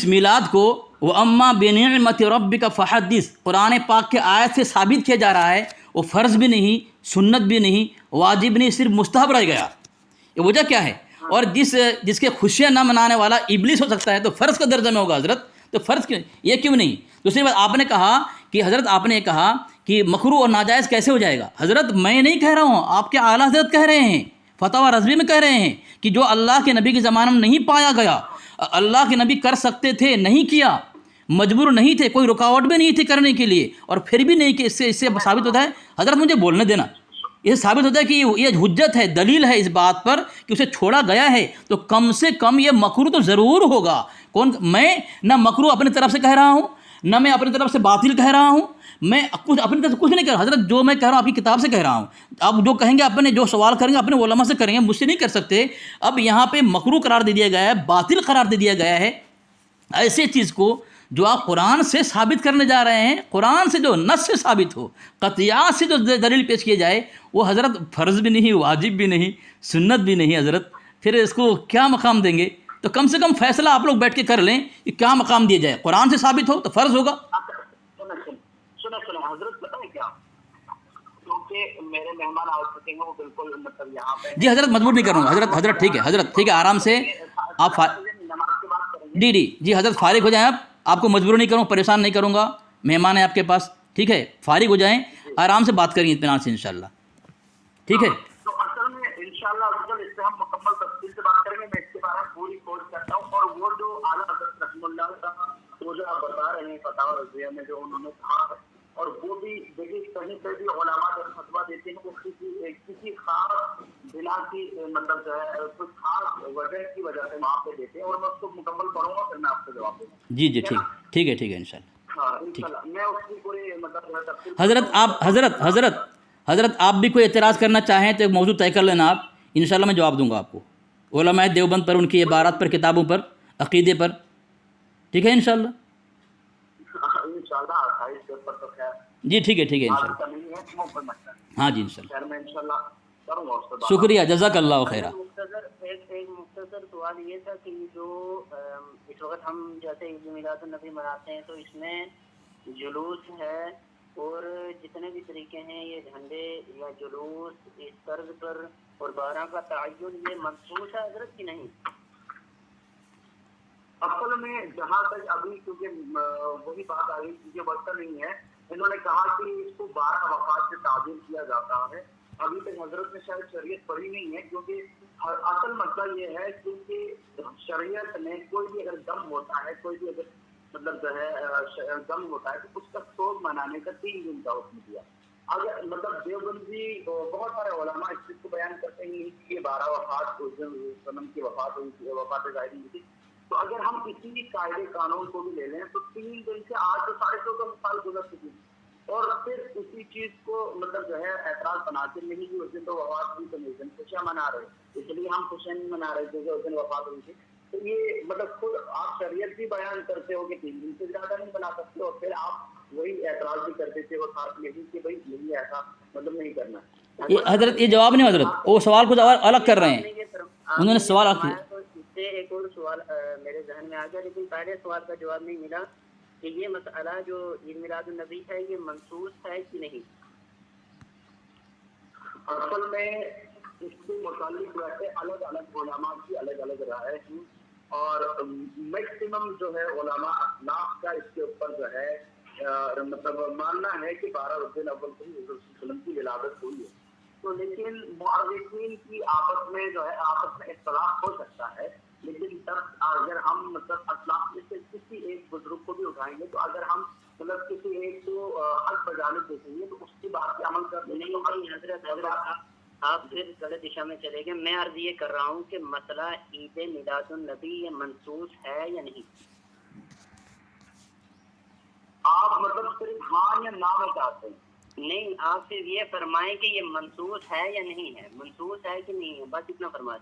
میلاد کو وہ اما بنعمت ربک فحدث قرآن پاک کے آیت سے ثابت کیا جا رہا ہے، وہ فرض بھی نہیں، سنت بھی نہیں، واجب نہیں، صرف مستحب رہ گیا، یہ وجہ کیا ہے؟ اور جس کے خوشیاں نہ منانے والا ابلیس ہو سکتا ہے تو فرض کا درجہ میں ہوگا حضرت، تو فرض کیوں یہ کیوں نہیں؟ دوسری بات آپ نے کہا کہ حضرت آپ نے کہا کہ مکروہ اور ناجائز کیسے ہو جائے گا؟ حضرت میں نہیں کہہ رہا ہوں، آپ کے اعلیٰ حضرت کہہ رہے ہیں، فتاوی رضوی میں کہہ رہے ہیں کہ جو اللہ کے نبی کے زمانے میں نہیں پایا گیا، اللہ کے نبی کر سکتے تھے، نہیں کیا، مجبور نہیں تھے، کوئی رکاوٹ بھی نہیں تھی کرنے کے لیے، اور پھر بھی نہیں کہ اس سے ثابت ہوتا ہے حضرت مجھے بولنے دینا، یہ ثابت ہوتا ہے کہ یہ حجت ہے، دلیل ہے اس بات پر کہ اسے چھوڑا گیا ہے، تو کم سے کم یہ مکروہ تو ضرور ہوگا۔ میں نہ مکروہ اپنی طرف سے کہہ رہا ہوں، نہ میں اپنی طرف سے باطل کہہ رہا ہوں، میں اپنی طرف سے کچھ نہیں کہہ رہا حضرت، جو میں کہہ رہا ہوں آپ کی کتاب سے کہہ رہا ہوں، آپ جو کہیں گے اپنے جو سوال کریں گے اپنے علماء سے کریں گے، مجھ سے نہیں کر سکتے۔ اب یہاں پہ مکروہ قرار دے دیا گیا ہے، باطل قرار دے دیا گیا ہے، ایسے چیز کو جو آپ قرآن سے ثابت کرنے جا رہے ہیں، قرآن سے جو نص سے ثابت ہو، قطعیات سے جو دلیل پیش کیے جائے، وہ حضرت فرض بھی نہیں، واجب بھی نہیں، سنت بھی نہیں حضرت، پھر اس کو کیا مقام دیں گے؟ تو کم سے کم فیصلہ آپ لوگ بیٹھ کے کر لیں کہ کیا مقام دیا جائے. قرآن سے ثابت ہو تو فرض ہوگا. سنیں حضرت، پتہ ہے کیا، کیونکہ میرے مہمان آ چکے ہیں، وہ بالکل مطلب یہاں پہ. جی حضرت مجبور نہیں کروں گا حضرت ٹھیک ہے حضرت، ٹھیک ہے آرام سے آپ نماز کی بات کریں گے. جی حضرت فارغ ہو جائیں. آپ کو مجبور نہیں کروں، پریشان نہیں کروں گا، مہمان ہے آپ کے پاس، ٹھیک ہے فارغ ہو جائیں، آرام سے بات کریں اطمینان سے انشاءاللہ. ٹھیک ہے تو اصل میں انشاءاللہ اس سے ہم مکمل تفصیل سے بات کریں گے. میں اس کے بارے میں پوری کوشش کرتا ہوں. اور وہ جو اعلیٰ حضرت رحمہ اللہ کا وہ جو آپ بتا رہے ہیں فتاوی رضویہ میں جو انہوں نے کہا ہے، اور وہ بھی دیکھیے کہیں پہ بھی علماء جب فتویٰ دیتے ہیں وہ کسی خاص بنا کی مطلب جو ہے کچھ خاص وجہ کی وجہ سے وہاں پہ دیتے ہیں، اور میں اس کو مکمل پڑھوں گا پھر میں آپ کو جواب دوں گا. جی ٹھیک ہے انشاءاللہ. ہاں انشاءاللہ میں اس کی پوری مطلب تفصیل. حضرت آپ بھی کوئی اعتراض کرنا چاہیں تو ایک موضوع طے کر لینا، آپ انشاءاللہ میں جواب دوں گا آپ کو، علماء دیوبند پر، ان کی عبارات پر، کتابوں پر، عقیدے پر. ٹھیک ہے انشاءاللہ. جی ٹھیک ہے انشاءاللہ. ہاں جی انشاءاللہ. شکریہ، جزاک اللہ خیرہ. ایک مختصر سوال یہ تھا کہ جو اس وقت ہم جیسے عید میلاد النبی مناتے ہیں تو اس میں جلوس ہے اور جتنے بھی طریقے ہیں، یہ جھنڈے یا جلوس اس طرز پر اور 12 کا تعین، یہ منسوخ ہے حضرت کی نہیں؟ اصل میں جہاں تک ابھی کیونکہ وہی بات آئی چیزیں بڑھتا نہیں ہے، انہوں نے کہا کہ اس کو 12 وفات سے تعبیر کیا جاتا ہے. ابھی تک حضرت نے شاید شریعت پڑھی نہیں ہے، کیونکہ اصل مسئلہ یہ ہے کیونکہ شریعت میں کوئی بھی اگر دم ہوتا ہے، کوئی بھی اگر مطلب جو ہے دم ہوتا ہے تو اس کا سوگ منانے کا 3 دن کا حکم دیا. اگر مطلب دیوبندی بہت سارے علماء اس چیز کو بیان کرتے ہیں کہ یہ 12 وفات سنم کی وفات ہوئی تھی، وفات ظاہری ہوئی تھی. تو اگر ہم کسی قاعدے قانون کو بھی لے لیں تو 3 دن سے آج تو 14.5 سال گزر چکی، اور پھر اسی چیز کو مطلب جو ہے اعتراض بناتے نہیں کہ اس دن تو وفات ہوئی، تو اس دن خوشیاں منا رہے، اس لیے ہم خوشیاں نہیں منا رہے تھے کہ اس دن وفات ہوئی تھی. تو یہ مطلب خود آپ شریعت بھی بیان کرتے ہو کہ 3 دن سے زیادہ نہیں بنا سکتے، اور پھر آپ وہی اعتراض بھی کرتے تھے اور ساتھ یہی کہ بھائی یہی ایسا مطلب نہیں کرنا. حضرت یہ جواب نہیں، حضرت وہ سوال کچھ اور الگ کر رہے ہیں، انہوں نے سوال ایک اور سوال میرے ذہن میں آ گیا، لیکن پہلے سوال کا جواب نہیں ملا کہ یہ مسئلہ جو عید میلاد النبی ہے یہ منسوخ ہے کہ نہیں؟ اصل میں اس کے متعلق ویسے الگ الگ علماء کی الگ الگ رائے ہیں، اور میکسیمم جو ہے علماء احناف کا اس کے اوپر جو ہے مطلب ماننا ہے کہ 12 ربیع الاول کو حضور صلی اللہ علیہ وسلم کی ولادت ہوئی ہے. تو لیکن مؤرخین کی آپس میں جو ہے آپس میں اختلاف ہو سکتا ہے، لیکن تب اگر ہم مطلب اطلاق میں سے کسی ایک بزرگ کو بھی اٹھائیں گے، تو اگر ہم مطلب کسی ایک کو حق بجانے دیکھیں گے تو اس کی بات پہ عمل کر نہیں. حضرت آپ پھر غلط دشا میں چلے گئے. میں عرض یہ کر رہا ہوں کہ مسئلہ عید میلاد النبی یہ منسوخ ہے یا نہیں؟ آپ مطلب صرف ہاں یا نہ میں چاہتے ہیں؟ نہیں، آپ صرف یہ فرمائیں کہ یہ منسوخ ہے یا نہیں ہے، منسوخ ہے کہ نہیں ہے، بس اتنا فرمائیں.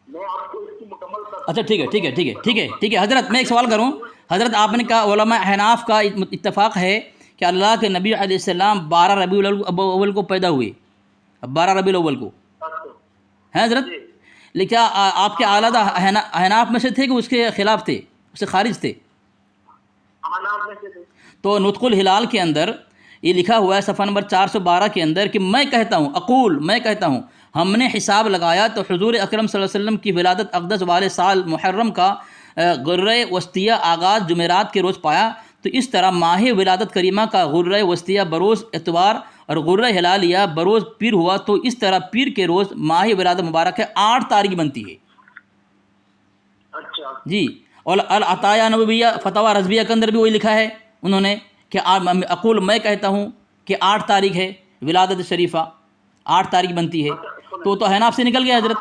میں آپ کو اس کی مکمل اچھا ٹھیک ہے حضرت میں ایک سوال کروں. حضرت آپ نے کہا علماء احناف کا اتفاق ہے کہ اللہ کے نبی علیہ السلام 12 ربیع الاول کو پیدا ہوئے، 12 ربیع الاول کو ہیں حضرت، لیکن کیا آپ کے اعلیٰ احناف میں سے تھے کہ اس کے خلاف تھے، اس سے خارج تھے؟ تو نطق الہلال کے اندر یہ لکھا ہوا ہے صفحہ نمبر 412 کے اندر کہ میں کہتا ہوں ہم نے حساب لگایا تو حضور اکرم صلی اللہ علیہ وسلم کی ولادت اقدس والے سال محرم کا غرہ وسطیہ آغاز جمعرات کے روز پایا. تو اس طرح ماہ ولادت کریمہ کا غرہ وسطیہ بروز اتوار اور غرہ ہلالیہ بروز پیر ہوا. تو اس طرح پیر کے روز ماہ ولادت مبارک ہے 8 تاریخ بنتی ہے. اچھا جی. اور العطایہ نبویہ فتاوی رضویہ کے اندر بھی وہی لکھا ہے انہوں نے کہ اقول میں کہتا ہوں کہ 8 تاریخ ہے ولادت شریفہ، 8 تاریخ بنتی ہے. تو حناف سے نکل گیا حضرت.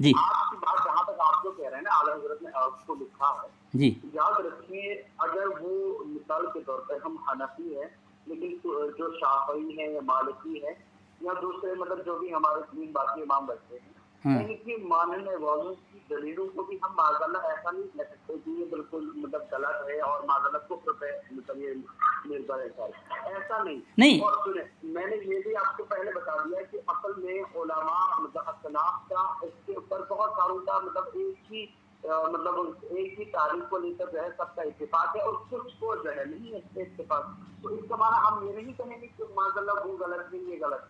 جی آپ کی بات جہاں تک آپ جو کہہ رہے ہیں نا اعلیٰ حضرت نے آپ کو لکھا ہے، جی یاد رکھیے اگر وہ مثال کے طور پہ ہم حنفی ہیں، لیکن جو شافعی ہے یا مالکی ہے یا دوسرے مطلب جو بھی ہمارے تین باقی امام بچے ہیں، یعنی کہ ماننے والوں کی دلیلوں کو بھی ہم معذاللہ ایسا نہیں کہہ سکتے کہ یہ بالکل مطلب غلط ہے اور معذاللہ کفر پہ مطلب یہ نربھر ہے، ایسا نہیں۔ اور سنیں، میں نے یہ بھی آپ کو پہلے بتا دیا کہ اصل میں علماء مطلب اختلاف کا اس کے اوپر بہت ساروں کا مطلب ایک ہی تاریخ کو لے کر جو ہے سب کا اتفاق ہے، اور کچھ کو جو ہے نہیں ہے اتفاق۔ تو اس کا معنی ہم یہ نہیں کہیں گے کہ معذاللہ وہ غلط ہے یہ غلط،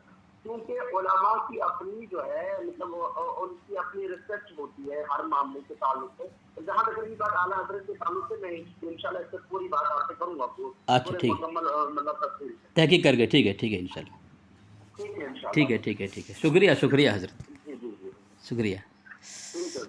کیونکہ علماء کی اپنی جو ہے مطلب ان کی اپنی ریسرچ ہوتی ہے ہر معاملے کے تعلق سے۔ جہاں تک رہی بات اعلیٰ حضرت کے تعلق سے، میں انشاءاللہ اس سے پوری بات آپ سے کروں گا، اچھا ٹھیک، مکمل مطلب تفصیل تحقیق کر کے، ٹھیک ہے انشاءاللہ، ٹھیک ہے انشاءاللہ، ٹھیک ہے، شکریہ حضرت، جی شکریہ۔ ٹھیک ہے۔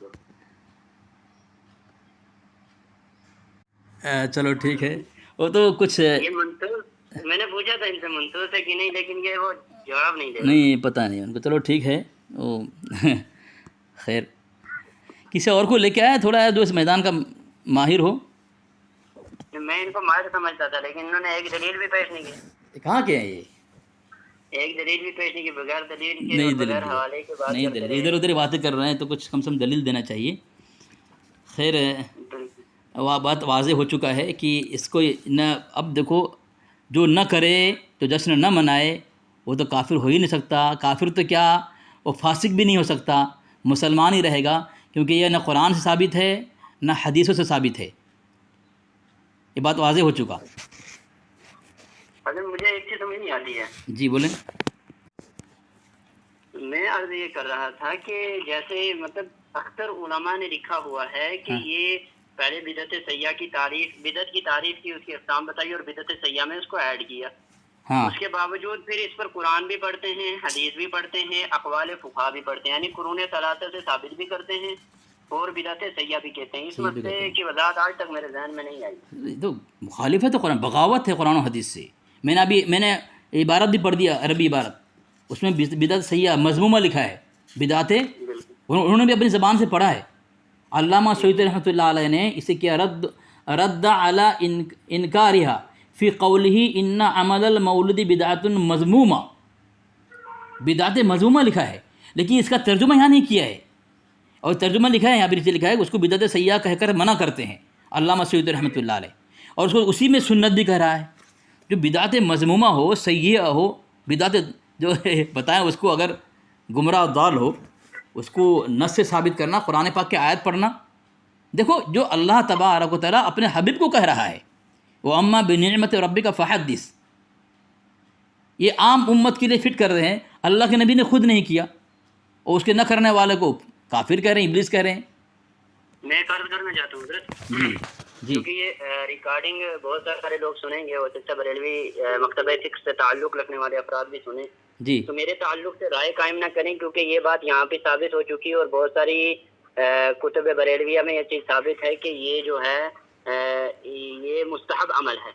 چلو ٹھیک ہے، وہ تو کچھ یہ منصور میں نے پوچھا تھا ان سے منصور سے کہ نہیں، لیکن یہ وہ جواب نہیں دے رہے۔ نہیں پتہ نہیں ان کو، چلو ٹھیک ہے، وہ خیر کسی اور کو لے کے آیا تھوڑا جو اس میدان کا ماہر ہو۔ میں ان کو ماہر سمجھتا تھا، لیکن انہوں نے ایک دلیل بھی پیش نہیں کی، کہاں کے ہیں یہ؟ ایک دلیل بھی پیش نہیں کی، بغیر دلیل کے نہیں اور بغیر حوالے کے بات نہیں کرتے دلیل، رہے۔ ادھر ادھر باتیں کر رہے ہیں تو کچھ کم سے کم دلیل دینا چاہیے۔ خیر وہ بات واضح ہو چکا ہے کہ اس کو نہ، اب دیکھو جو نہ کرے تو جشن نہ منائے وہ تو کافر ہو ہی نہیں سکتا، کافر تو کیا وہ فاسق بھی نہیں ہو سکتا، مسلمان ہی رہے گا، کیونکہ یہ نہ قرآن سے ثابت ہے نہ حدیثوں سے ثابت ہے، یہ بات واضح ہو چکا۔ اگر مجھے ایک چیز سمجھ نہیں آتی ہے، جی بولیں۔ میں عرض یہ کر رہا تھا کہ جیسے مطلب اکثر علماء نے لکھا ہوا ہے کہ یہ پہلے بدعت سیاح کی تعریف، بدعت کی تعریف کی، اس کی اقسام بتائی اور بدعت سیاح میں اس کو ایڈ کیا، اس کے باوجود پھر اس پر قرآن بھی پڑھتے ہیں، حدیث بھی پڑھتے ہیں، اقوال فقہا بھی پڑھتے ہیں، یعنی قرون ثلاثہ سے ثابت بھی کرتے ہیں اور بدعت سیاح بھی کہتے ہیں۔ اس مسئلے کی وضاحت آج تک میرے ذہن میں نہیں آئی۔ تو مخالفت ہے قرآن، بغاوت ہے قرآن و حدیث سے۔ میں نے عبارت بھی پڑھ دیا، عربی عبارت، اس میں بدعت سیاح مذمومہ لکھا ہے، بدعت انہوں نے بھی اپنی زبان سے پڑھا ہے۔ علامہ سیوطی رحمۃ اللہ علیہ نے اسے کیا رد علی انکارہا فی قولہ ان عمل المولد بدعۃ مذمومہ، بدعت مذمومہ لکھا ہے، لیکن اس کا ترجمہ یہاں نہیں کیا ہے، اور ترجمہ لکھا ہے یہاں بھی لکھا ہے اس کو بدعت سیاح کہہ کر منع کرتے ہیں علامہ سیوطی رحمۃ اللہ علیہ، اور اس کو اسی میں سنت بھی کہہ رہا ہے۔ جو بدعت مذمومہ ہو، سیاح ہو، بدعت جو بتائیں اس کو اگر گمراہ ضال ہو اس کو نص سے ثابت کرنا، قرآن پاک کی آیت پڑھنا۔ دیکھو جو اللہ تبارک و تعالیٰ اپنے حبیب کو کہہ رہا ہے، وَأَمَّا بِنِعْمَةِ رَبِّكَ فَحَدِّثْ، یہ عام امت کے لیے فٹ کر رہے ہیں، اللہ کے نبی نے خود نہیں کیا، اور اس کے نہ کرنے والے کو کافر کہہ رہے ہیں، ابلیس کہہ رہے ہیں۔ میں عرض کرنا چاہتا ہوں حضرت، کیونکہ یہ ریکارڈنگ بہت سارے لوگ سنیں گے، ہو سکتا ہے بریلوی مکتبہ فقہ سے تعلق رکھنے والے افراد بھی سنیں، تو میرے تعلق سے رائے قائم نہ کریں، کیونکہ یہ بات یہاں پہ ثابت ہو چکی ہے اور بہت ساری کتب بریلویہ میں یہ چیز ثابت ہے کہ یہ جو ہے یہ مستحب عمل ہے،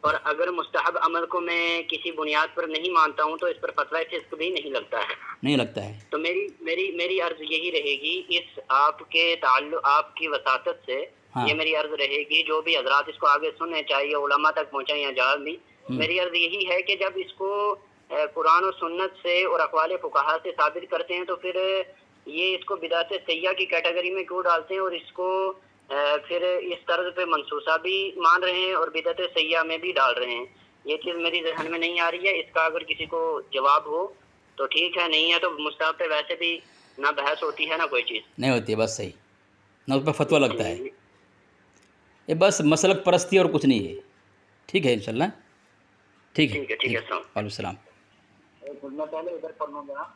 اور اگر مستحب عمل کو میں کسی بنیاد پر نہیں مانتا ہوں تو اس پر فتویٰ فسق بھی نہیں لگتا ہے۔ تو میری عرض یہی رہے گی، اس آپ کے تعلق، آپ کی وساطت سے یہ میری عرض رہے گی، جو بھی حضرات اس کو آگے سنیں، چاہے یہ علماء تک پہنچائیں یا جہاں بھی، میری عرض یہی ہے کہ جب اس کو قرآن و سنت سے اور اقوال فقہا سے ثابت کرتے ہیں تو پھر یہ اس کو بدعت سیاح کی کیٹیگری میں کیوں ڈالتے ہیں، اور اس کو پھر اس طرز پہ منسوسہ بھی مان رہے ہیں اور بدعت سیاح میں بھی ڈال رہے ہیں۔ یہ چیز میری ذہن میں نہیں آ رہی ہے، اس کا اگر کسی کو جواب ہو تو ٹھیک ہے، نہیں ہے تو مستحب پہ ویسے بھی نہ بحث ہوتی ہے نہ کوئی چیز نہیں ہوتی ہے، بس صحیح، نہ اس پہ فتویٰ لگتا ہے، یہ بس مسلک پرستی اور کچھ نہیں ہے۔ ٹھیک ہے انشاءاللہ، ٹھیک ہے، ٹھیک ہے، وعلیکم السلام۔ میں پہلے ادھر پڑھ لوں گا۔